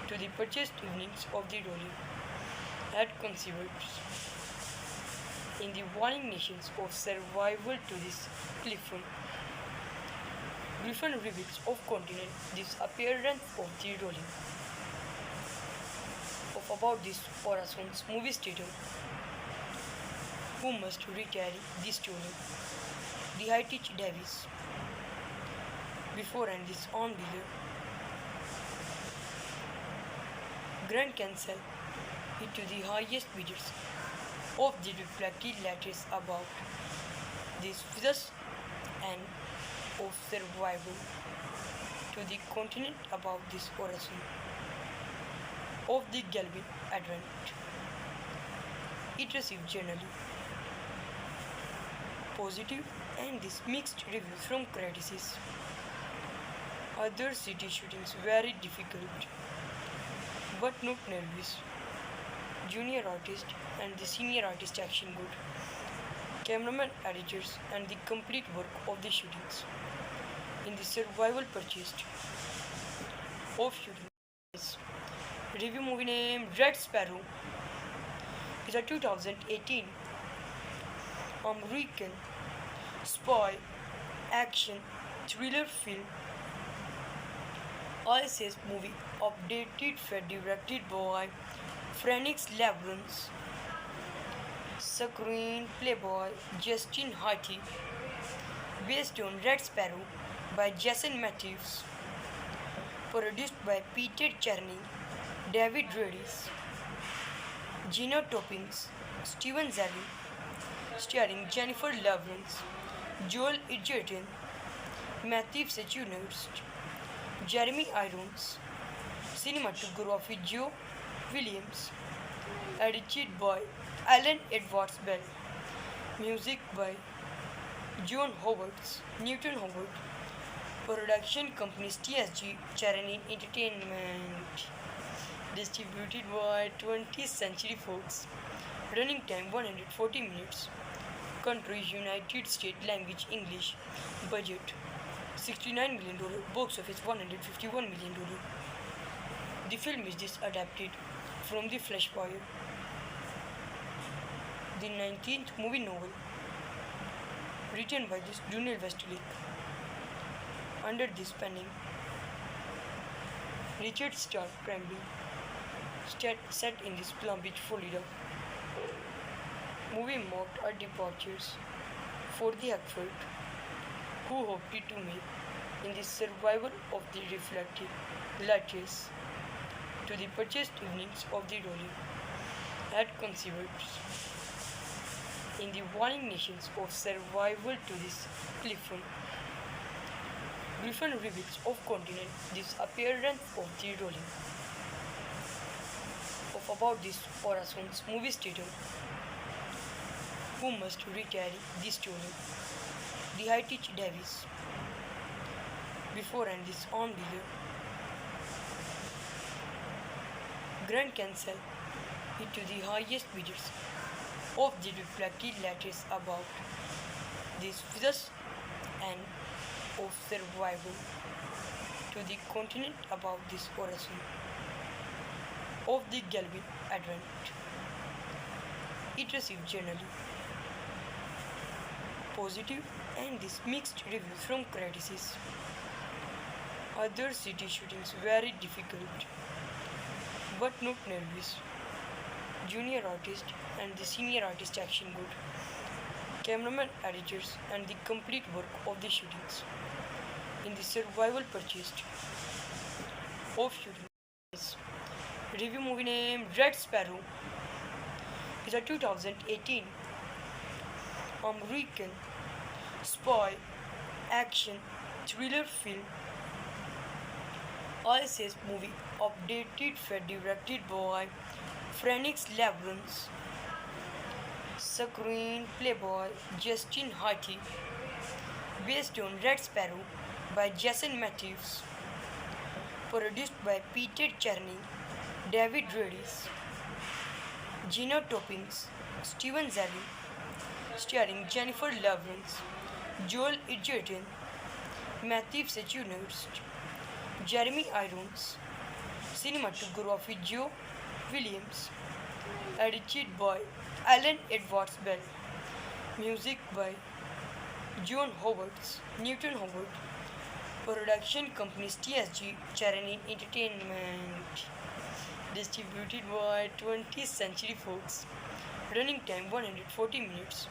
to the purchased evenings of the rolling had conceived in the warring nations of survival to this clifford. Griffin reveals of continent this appearance of the rolling of about this Horazon's movie studio who must recarry this story. The high teach Davis before and this on below. Grand Cancel it to the highest bidders of the reflected lattice above this physics and of survival to the continent above this horizon of the Galvin Advent. It received generally positive and this mixed reviews from critics. Other city shootings very difficult but not nervous. Junior artist and the senior artist action good. Cameraman editors and the complete work of the shootings. In the survival purchased of shootings. Review movie name Red Sparrow is a 2018 American spy action thriller film. ISS movie updated for directed by Phoenix Labyrinth. Screenplay by Justin Harty. Based on Red Sparrow by Jason Matthews. Produced by Peter Cherny, David Redis, Gina Toppings, Steven Zalli, starring Jennifer Lawrence, Joel Edgerton, Matthew Sechuners, Jeremy Irons, cinematography Joe Williams, edited by Alan Edwards Bell, music by John Howard, Newton Howard, Production companies TSG Charani Entertainment. Distributed by 20th Century Fox. Running time 140 minutes. Country United States. Language English. Budget $69 million. Box office $151 million. The film is adapted from The Flash Fire, the 19th movie novel, written by Junior Westlake. Under this penning, Richard Stark Cranby, set in this Palm Beach, Florida. Movie marked our departures for the Hackford, who hoped to make in the survival of the reflected lattice to the purchased evenings of the rolling had conceived in the warning nations of survival to this Clifton. Griffin reveals of continent this appearance of the rolling of about this Horazon's movie theater who must recarry the story. The high teach Davis before and this on delay. Grand Cancel it to the highest bidders of the reflected lattice about this fierce and of survival to the continent about this horizon of the Galvin Advent. It received generally positive and this mixed reviews from critics. Other city shootings very difficult but not nervous. Junior artist and the senior artist action good. Cameraman editors and the complete work of the shootings. In the survival purchased of shootings. Review movie name Red Sparrow is a 2018 American spy action thriller film. ISS movie updated for directed by Phoenix Labyrinth. Screenplay by Justin Hartley. Based on Red Sparrow by Jason Matthews. Produced by Peter Cherny, David Redis, Gina Toppings, Steven Zally, starring Jennifer Lawrence, Joel Edgerton, Matthew Sechuners, Jeremy Irons, cinematography Joe Williams, edited by Alan Edwards Bell, music by John Howard, Newton Howard, production companies TSG Charani Entertainment, distributed by 20th Century Fox, running time 140 minutes,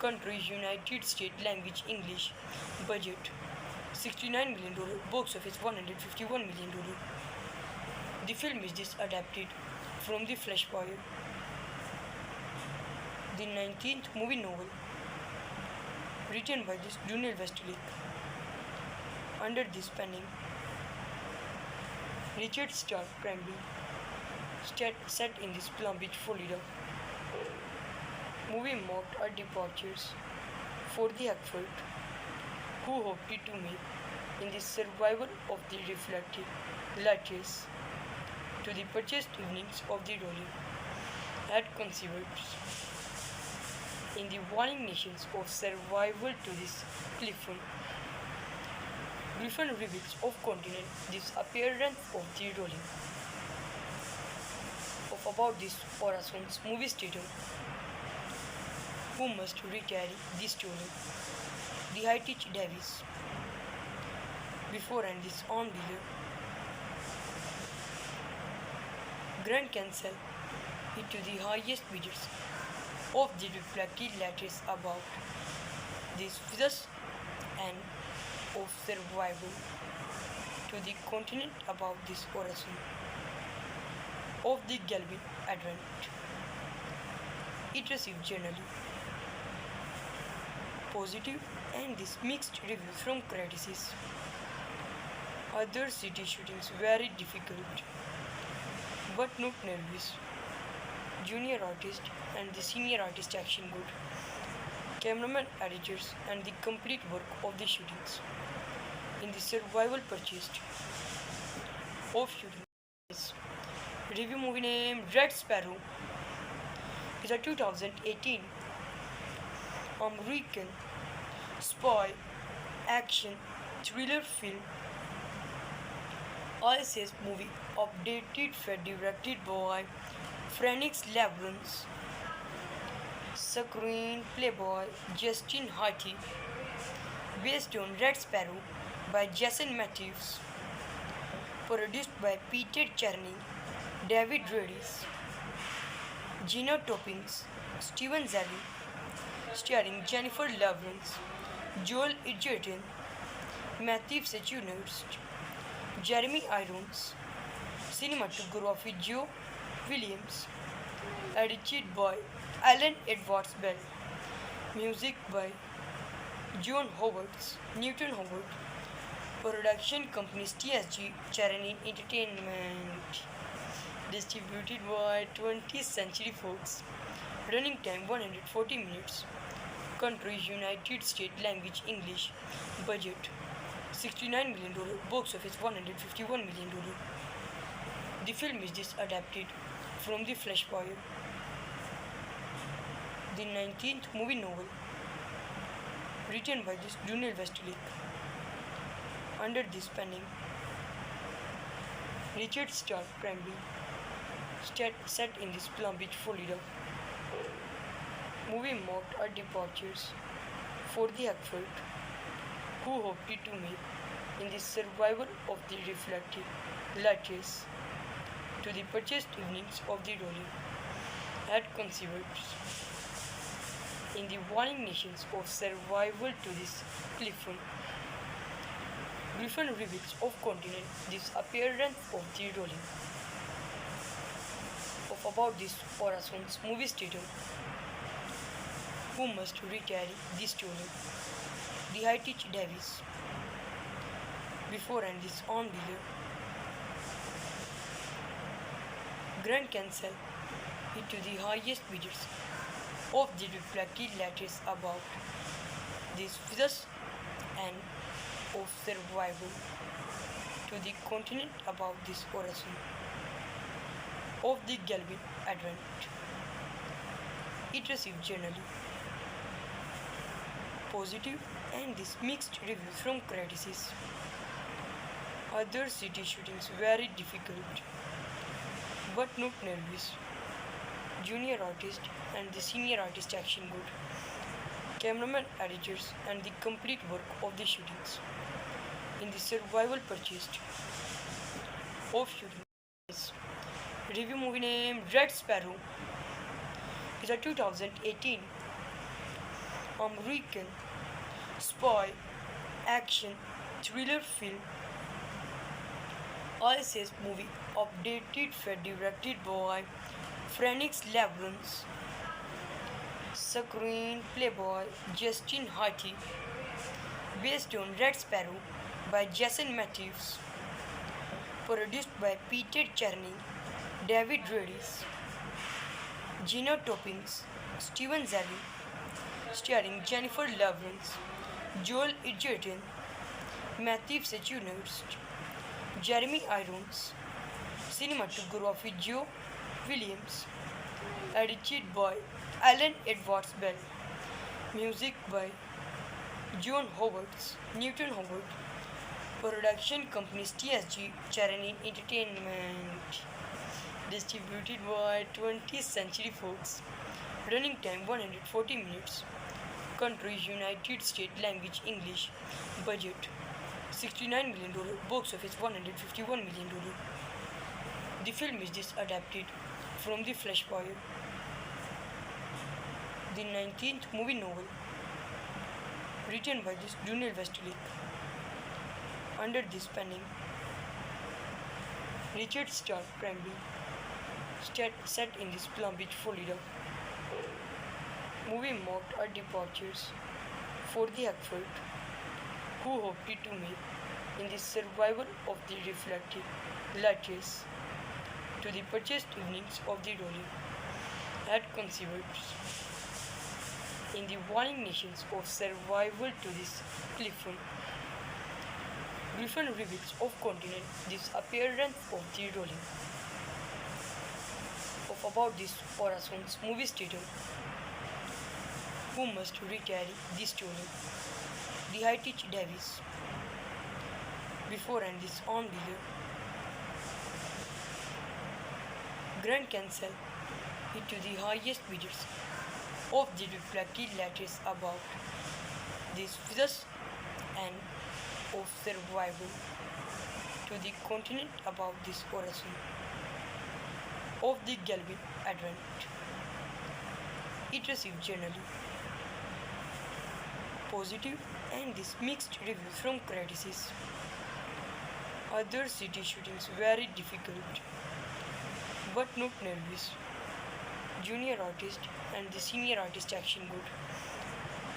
country United States, language English, budget $69 million, box office $151 million. The film is adapted from The Flash Fire, the 19th movie novel, written by Junior Westlake. Under this penning, Richard Stark Cranby, set in this Palm Beach, Florida. Movie marked our departures for the Hackford, who hoped to make in the survival of the reflected lattice to the purchased evenings of the rolling had conceived in the warring nations of survival to this Clifton. Griffin reveals of continent this appearance of the rolling of about this Horazon's movie theater who must recarry the story. The high teach Davis before and this on delay. Grand Cancel it to the highest bidders of the reflected lattice about this fierce and of survival to the continent about this horizon of the Galvin Advent. It received generally positive and this mixed reviews from critics. Other city shootings very difficult but not nervous. Junior artist and the senior artist action good. Cameraman editors and the complete work of the shootings. in the survival purchased of shooting. Review movie name Red Sparrow is a 2018 American spy action thriller film. ISS movie updated for directed by Phoenix Labyrinth. Screenplay by Justin Hartley. Based on Red Sparrow by Jason Matthews. Produced by Peter Cherny, David Redis, Gina Toppings, Steven Zavi, starring Jennifer Lawrence, Joel Edgerton, Matthew Sechuners, Jeremy Irons, cinematography Joe Williams, edited by Alan Edwards Bell, music by John Howard, Newton Howard, production companies TSG Charani Entertainment, distributed by 20th Century Fox, running time 140 minutes, country United States, language English, budget $69 million, box office $151 million. The film is adapted from the Flashfire, the 19th movie novel, written by this Daniel Westlake. Under this penning, Richard Stark Cranby, set in this Palm Beach, Florida. Movie marked our departures for the Hackford, who hoped to make in the survival of the reflected latches to the purchased evenings of the rolling had conceived in the warning nations of survival to this cliffhanger. Griffin reveals of continent this appearance of the rolling of about this Horizon's movie studio who must recarry the story. The Hightich Davis before and this on below. Grand Cancel it to the highest bidders of the reflected lattice about this fierce and of survival to the continent about this horizon of the Galvin Advent. It received generally positive and this mixed reviews from critics. Other city shootings very difficult but not nervous. Junior artist and the senior artist action good. Cameraman editors and the complete work of the shootings. In the survival purchased of shootings. Review movie name Red Sparrow is a 2018 American spy action thriller film. ISS movie updated for directed by Phoenix Labyrinth. Screenplay by Justin Hartley. Based on Red Sparrow by Jason Matthews. Produced by Peter Cherny, David Redis, Gina Toppings, Steven Zavi, starring Jennifer Lawrence, Joel Edgerton, Matthew Sechuners, Jeremy Irons, cinematography Joe Williams, edited by Alan Edwards Bell, music by John Howard, Newton Howard, production companies TSG Charani Entertainment, distributed by 20th Century Fox, running time 140 minutes, country United States, language English, budget $69 million, box office $151 million. The film is adapted from the Flashfire, the 19th movie novel, written by this Daniel Westlake. Under this penning, Richard Stark Cranby, set in this Palm Beach, Florida. Movie marked our departures for the Hackford, who hoped to make in the survival of the reflected latches to the purchased evenings of the rolling had conceived in the warring nations of survival to this cliffhanger. Griffin reveals of continent disappearance of the rolling of about this Horizon's movie studio who must recarry the story. The Hightech Davis before and this on below. Grand Cancel it to the highest bidders of the reflected letters about this figures and of survival to the continent about this horizon of the Galvin Advent. It received generally positive and this mixed reviews from critics. Other city shootings very difficult but not nervous. Junior artist and the senior artist action good.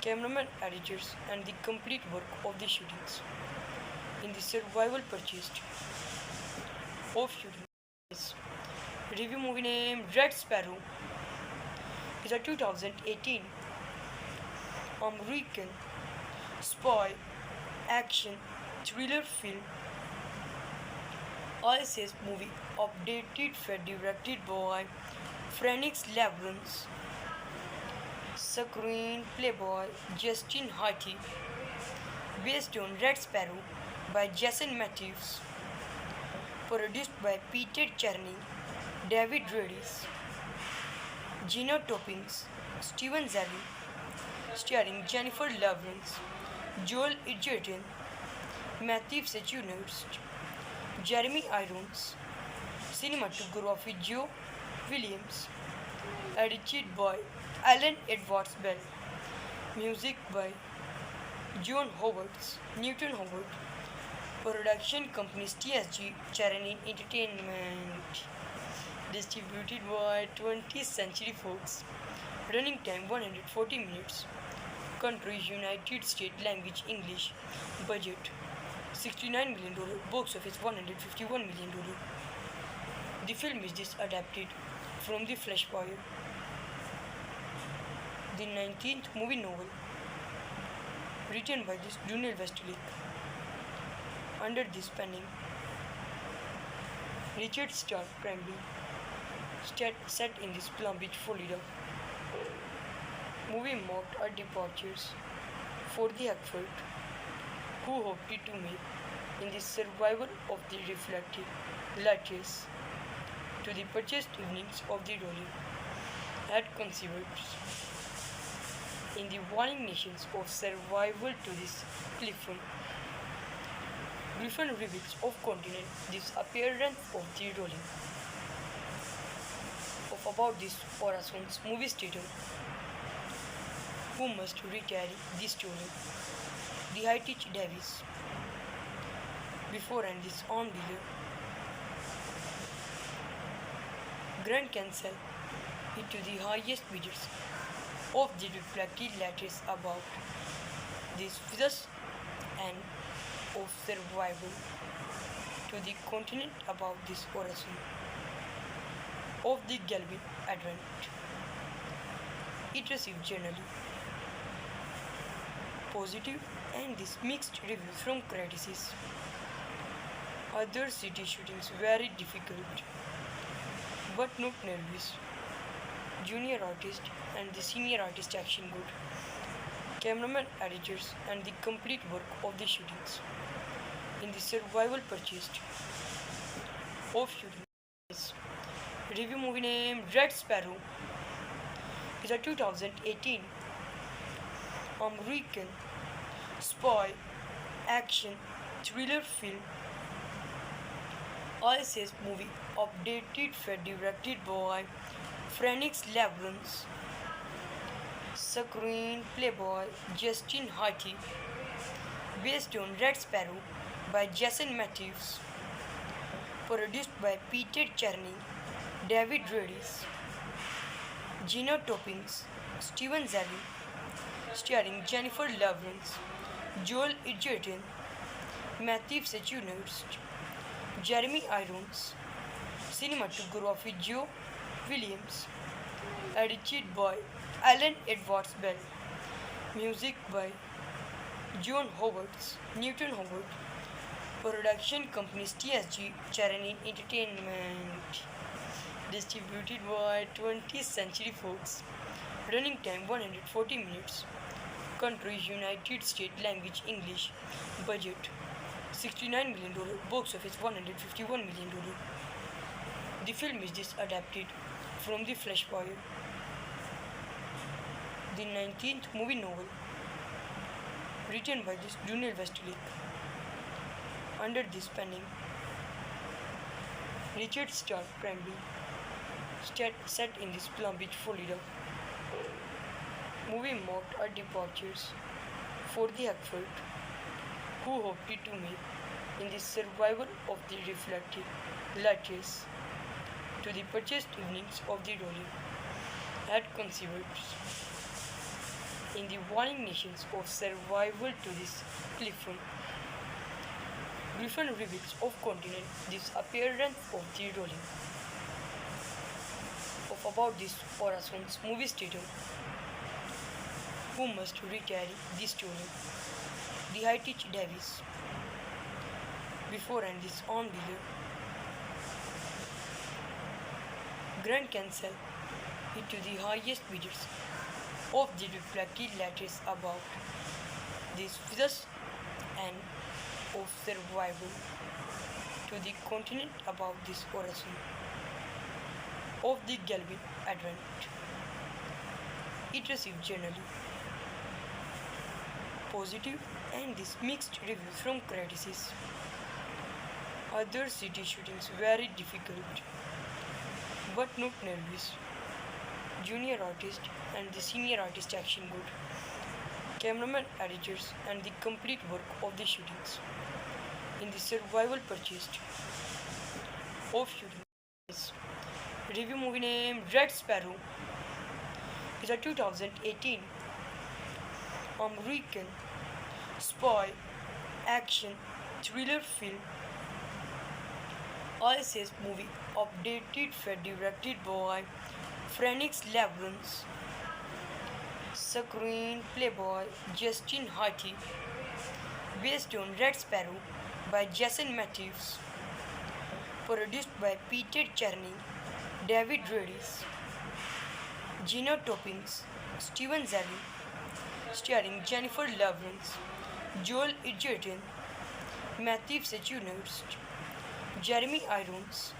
Cameraman editors and the complete work of the shootings. In the survival purchased of shootings. Review movie name Red Sparrow is a 2018 American spy action thriller film. ISS movie updated for directed by Phoenix Labyrinth. Screenplay by Justin Hartley. Based on Red Sparrow by Jason Matthews. Produced by Peter Cherny, David Redis, Gina Toppings, Steven Zavi, starring Jennifer Lawrence, Joel Edgerton, Matthew Sechuners, Jeremy Irons, cinematography Joe Williams, edited by Alan Edwards Bell, music by John Howard, Newton Howard, production companies TSG Cherny Entertainment, distributed by 20th Century Fox, running time 140 minutes, country United States, language English, budget $69 million, box office $151 million. The film is adapted from The Flashfire, the 19th movie novel, written by Donald Westlake. Under this penning, Richard Starr Cranby, set in this Palm Beach, Florida. Movie marked a departures for the effort who hoped to make in the survival of the reflected latches to the purchased evenings of the rolling had conceived in the warning nations of survival to this cliffhanger. Griffin reveals of continent disappearance of the rolling of about this Horizon's movie studio who must recarry the story. The Hightech Davis before and this on below. Grand Cancel it to the highest bidders of the reflected letters about this figures and of survival to the continent about this horizon of the Galvin Advent. It received generally positive and this mixed reviews from critics. Other city shootings very difficult but not nervous. Junior artist and the senior artist action good. Cameraman editors and the complete work of the shootings. In the survival purchased of shootings. Review movie name Red Sparrow is a 2018 American spy action thriller film. ISS movie updated for directed by Phoenix Labyrinth. Screenplay by Justin Hartley. Based on Red Sparrow by Jason Matthews. Produced by Peter Cherny, David Redis, Gina Toppings, Steven Zavi, starring Jennifer Lawrence, Joel Edgerton, Matthew Sechuners, Jeremy Irons, cinematography Joe Williams, edited by Alan Edwards Bell, music by John Howard, Newton Howard, Production companies TSG Charani Entertainment. Distributed by 20th Century Fox. Running time 140 minutes. Country United States. Language English. Budget $69 million. Box office $151 million. The film is this adapted from The Flashfire, the 19th movie novel, written by this Daniel Westlake. Under this penning, Richard Stark Cranby, set in this Palm Beach, Florida. Movie marked our departures for the effort who hoped to make in the survival of the reflected lattice to the purchased evenings of the rolling had conceived in the warning nations of survival to this clifford. Griffin reveals of continent this appearance of the rolling of about this Horazon's movie studio who must recarry the story. The Hightech Davis before and this on below. Grand Cancel it to the highest bidders of the reflected lattice above this thus and of survival to the continent above this horizon of the Galvin Advent. It received generally positive and this mixed reviews from critics. Other city shootings very difficult but not nervous. Junior artist and the senior artist action good. Cameraman, editors and the complete work of the shootings. In the survival purchased of shootings. Review movie name Red Sparrow is a 2018 American spy action thriller film. ISS movie updated for directed by Phoenix Labyrinth. Screenplay by Justin Harty. Based on Red Sparrow by Jason Matthews. Produced by Peter Cherny, David Redis, Gina Toppings, Steven Zavi, starring Jennifer Lawrence, Joel Edgerton, Matthew Sechuners, Jeremy Irons,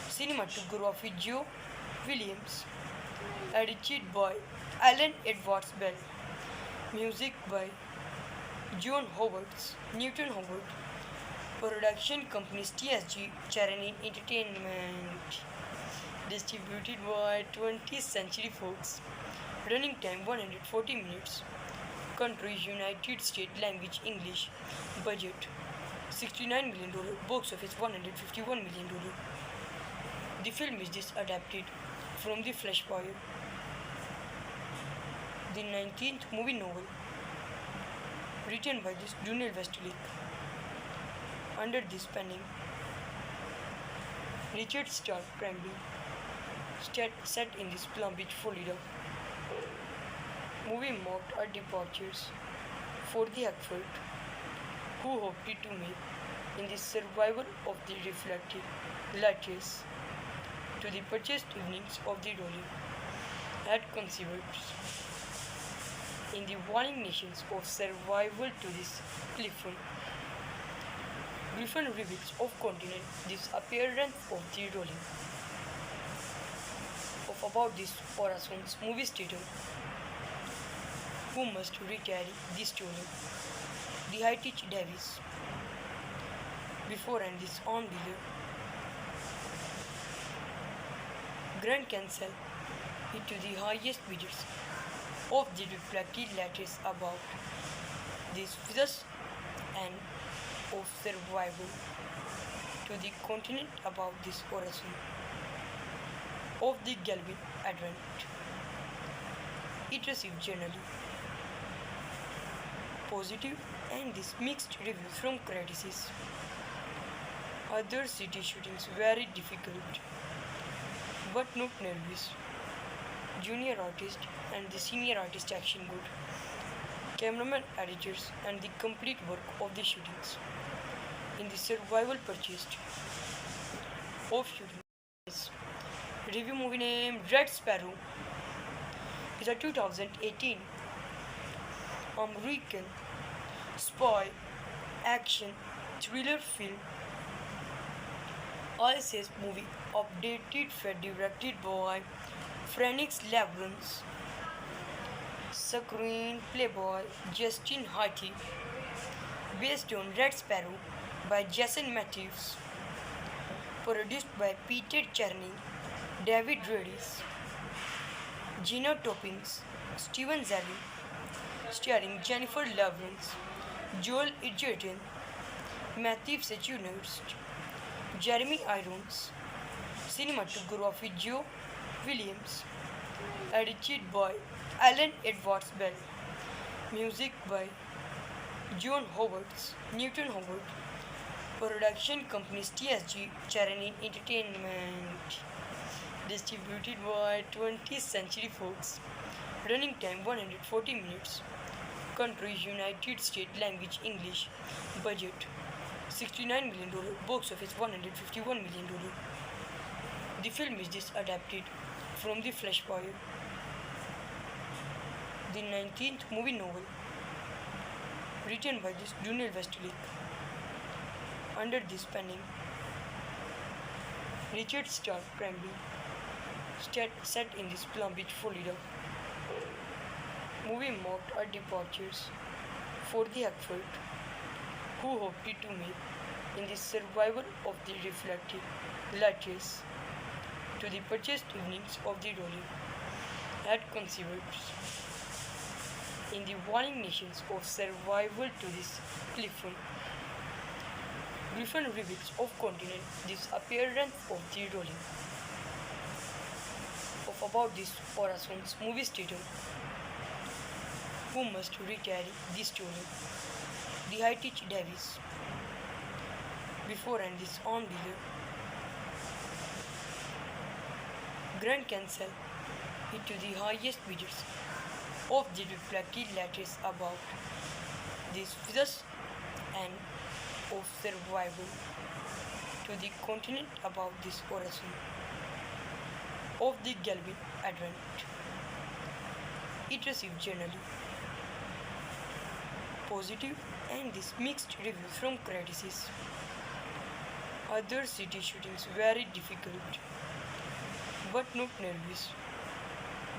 cinematography Joe Williams, edited by Alan Edwards Bell, music by John Howard, Newton Howard, production companies TSG Charani Entertainment, distributed by 20th Century Fox, running time 140 minutes, country United States, language English, budget $69 million, box office $151 million. The film is this adapted from The Flashfire, the 19th movie novel, written by this Daniel Westlake. Under this penning, Richard Stark Cranby, set in this Palm Beach, Florida. Movie marked our departures for the effort who hoped to make in the survival of the reflected lattice to the purchased evenings of the rolling had conceived in the warring nations of survival to this clifford. Griffin reveals of continent this appearance of the rolling of about this Horazon's movie studio who must recarry the story. The Hightech Davis before and this on below. Grand Cancel it to the highest bidders of the reflected lattice above this thus and of survival to the continent above this horizon of the Galvin Advent. It received generally positive and this mixed reviews from critics. Other city shootings very difficult but not nervous. Junior artist and the senior artist action good. Cameraman, editors and the complete work of the shootings. in the survival purchased of shooting. Review movie name Red Sparrow is a 2018 American spy action thriller film. ISS movie updated for directed by Phoenix Labyrinth. Screenplay by Justin Hartley. Based on Red Sparrow by Jason Matthews. Produced by Peter Cherny, David Redis, Gina Toppings, Steven Zalin, starring Jennifer Lawrence, Joel Edgerton, Matthew Sechuners, Jeremy Irons, cinematography Joe Williams, edited by Alan Edwards Bell, music by John Howard, Newton Howard, production company TSG Charity Entertainment, distributed by 20th Century Fox, running time 140 minutes, country United States, language English, budget $69 million, box office $151 million. The film is just adapted from the Flash Fire, the 19th movie novel, written by this Daniel Westlake. Under this penning, Richard Stark Cranby, set in this Palm Beach, Florida. Movie marked our departures for the effort who hoped to make in the survival of the reflected latches to the purchased evenings of the rolling had conceived in the warring nations of survival to this Clifton. Griffin reveals of continent this appearance of the rolling of about this Horizon's movie studio who must recarry the story. The Hightech Davis before and this on dealer Grand Cancel it to the highest bidders of the reflected lattice about this fierce and of survival to the continent about this horizon of the Galvin Advent. It received generally positive and this mixed review from critics. Other city shootings very difficult but not nervous.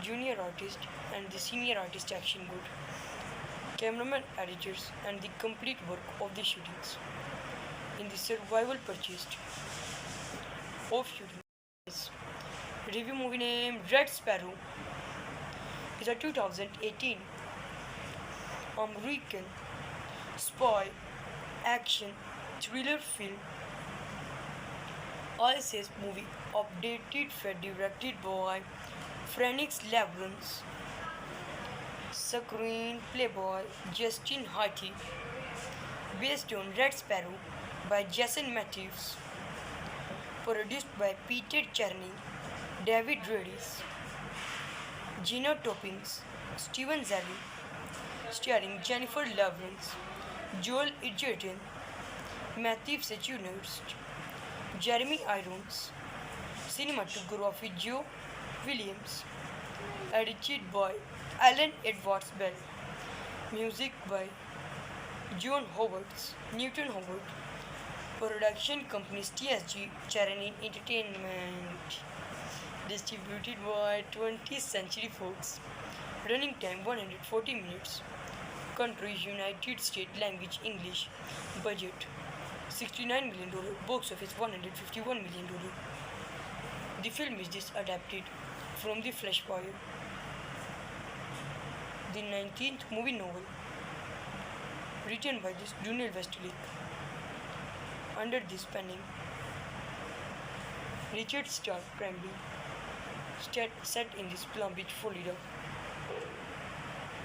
Junior artist and the senior artist action good. Cameraman editors and the complete work of the shootings. In the survival purchased of shootings. Review movie name Red Sparrow is a 2018 American spy action thriller film. ISS movie updated for directed by Phoenix Labyrinth. Screenplay by Justin Hartley. Based on Red Sparrow by Jason Matthews. Produced by Peter Cherny, David Redis, Gina Toppings, Steven Zalin, starring Jennifer Lawrence, Joel Edgerton, Matthew Sechuners, Jeremy Irons, cinematography Joe Williams, edited by Alan Edwards Bell, music by John Howard, Newton Howard, production company TSG Charity Entertainment, distributed by 20th Century Fox, running time 140 minutes, country United States, language English, budget $69 million, box office $151 million. The film is just adapted from the Flash Fire, the 19th movie novel, written by this Daniel Westlake. Under this penning, Richard Stark Cranby, set in this Palm Beach, Florida.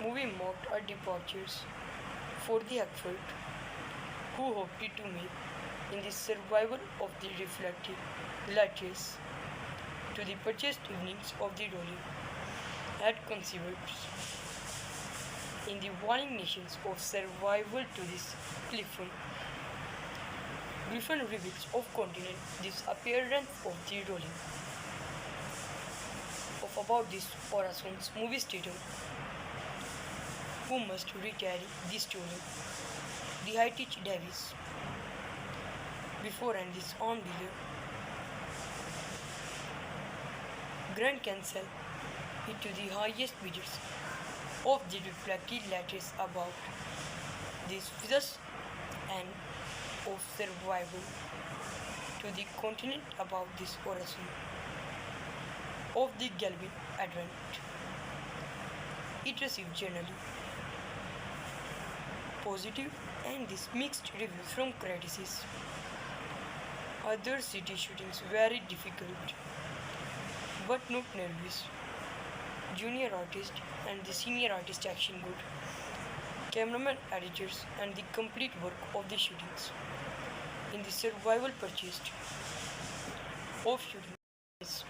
Movie marked our departures for the effort who hoped to make in the survival of the reflected latches to the purchased evenings of the rolling had conceived in the warring nations of survival to this Clifton. Griffin reveals of continent disappearance of the rolling of about this Horazon's movie studio who must recarry this story. The Hightech Davis before and this on below. Grand Cancel it to the highest bidders of the reflected lattice above this physics and of survival to the continent above this horizon of the Galvin Advent. It received generally positive and this mixed reviews from critics. Other city shootings very difficult but not nervous. Junior artist and the senior artist action good. Cameraman editors and the complete work of the shootings. In the survival purchased of shootings.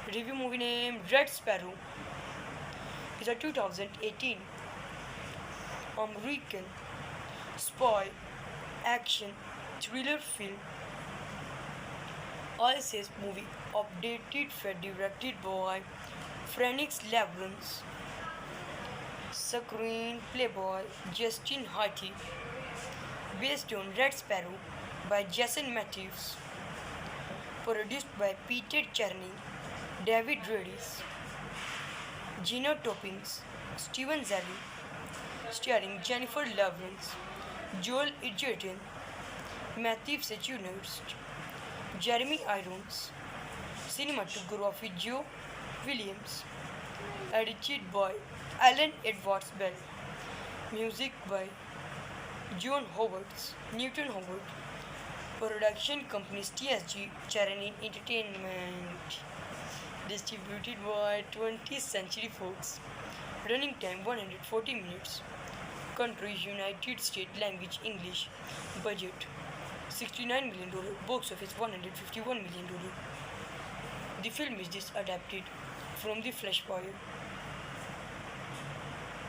Review movie name Red Sparrow is a 2018 American spy action thriller film. ISS movie updated for directed by Phoenix Labyrinth. Screenplay by Justin Harty. Based on Red Sparrow by Jason Matthews. Produced by Peter Cherny, David Redis, Gina Toppings, Steven Zalli, starring Jennifer Lawrence, Joel Edgerton, Matthew Sechuners, Jeremy Irons, cinematography Joe Williams, edited by Alan Edwards Bell, music by John Howard, Newton Howard, production company TSG Charity Entertainment, distributed by 20th Century Fox, running time 140 minutes, country United States, language English, budget $69 million, box office $151 million. The film is adapted from The Flashfire,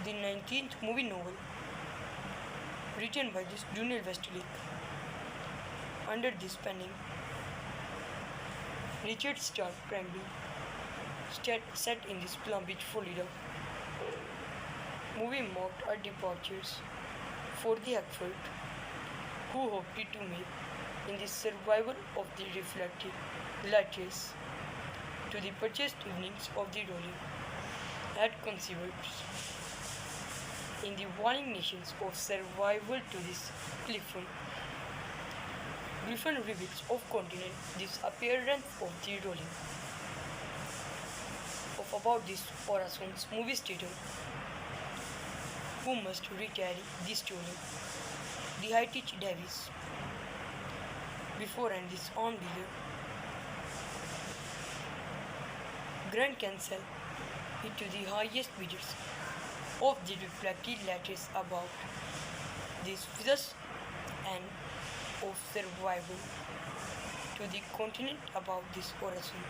the 19th movie novel, written by this Daniel Westlake. Under this penning, Richard Stark Cranby, set in this Palm Beach, Florida. Movie marked our departures for the Hackford, who hoped to make in the survival of the reflected lattice to the purchased evenings of the rolling had conceived in the warring nations of survival to this clifford. Griffin reveals of continent disappearance of the rolling of about this Horazon's movie studio who must recarry this story. The Hightech Davis before and this on below. Grand Cancel it to the highest bidders of the reflected lattice above this physics and of survival to the continent above this horizon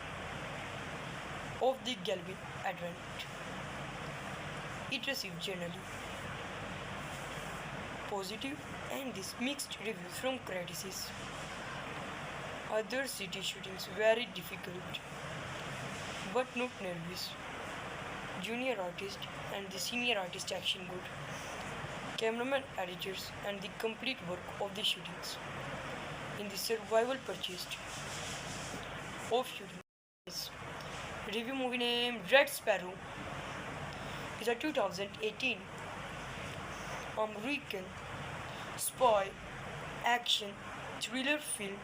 of the Galvin Advent. It received generally positive and this mixed reviews from critics. Other city shootings very difficult but not nervous. Junior artist and the senior artist action good. Cameraman editors and the complete work of the shootings. In the survival purchased of shootings. Review movie name Red Sparrow is a 2018 American spy action thriller film.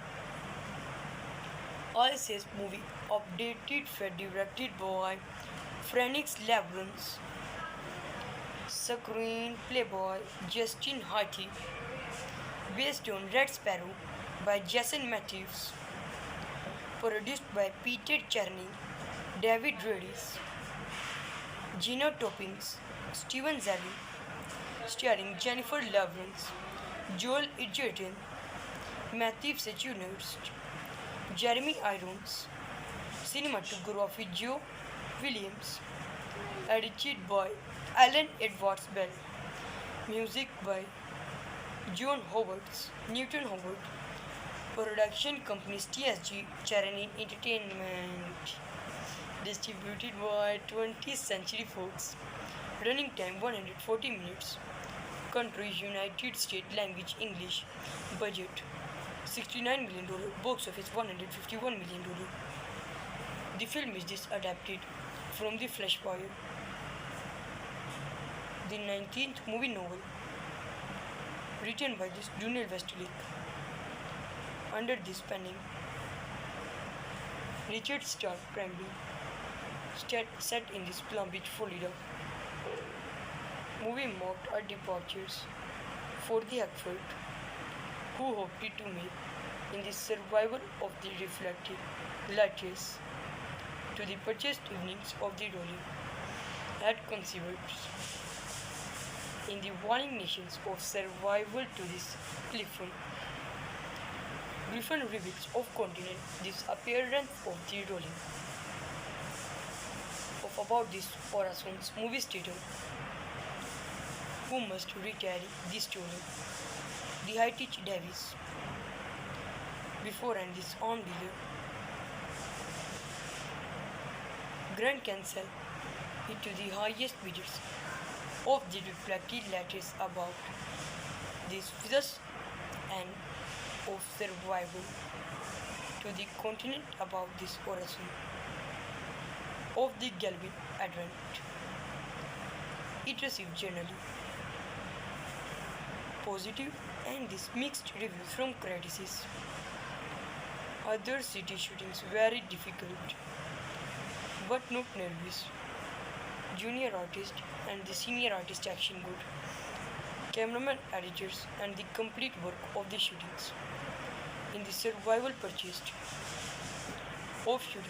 ISS movie updated for directed by Phoenix Labyrinth. Screenplay by Justin Harty. Based on Red Sparrow by Jason Matthews. Produced by Peter Cherny, David Redis, Gina Toppings, Steven Zalli, starring Jennifer Lawrence, Joel Edgerton, Matthew Sechuners, Jeremy Irons, cinematography Joe Williams, edited by Alan Edwards Bell, music by John Howard, Newton Howard, Production companies TSG Charani Entertainment. Distributed by 20th Century Fox. Running time 140 minutes. Country United States. Language English. Budget $69 million. Box office $151 million. The film is adapted from The Flesh Fire, the 19th movie novel, written by this Junior Westlake. Under this pen name, Richard Stark Cranby, set in this Palm Beach, Florida. Movie marked a departures for the actor, who hoped to make in the survival of the reflected lattice to the purchased evenings of the rolling had conceived in the warning nations of survival to this Clifton. Griffin reveals of continent this appearance of the rolling of about this Orason's movie theater, who must recarry the story. The Hightech Davis before and this on delay. Grand Cancel it to the highest bidders of the reflected lattice about this thus and of survival to the continent about this horizon of the Galvin Advent. It received generally positive and this mixed reviews from critics. Other city shootings very difficult but not nervous. Junior artist and the senior artist action good. Cameraman editors and the complete work of the shootings. In the survival purchased of shooting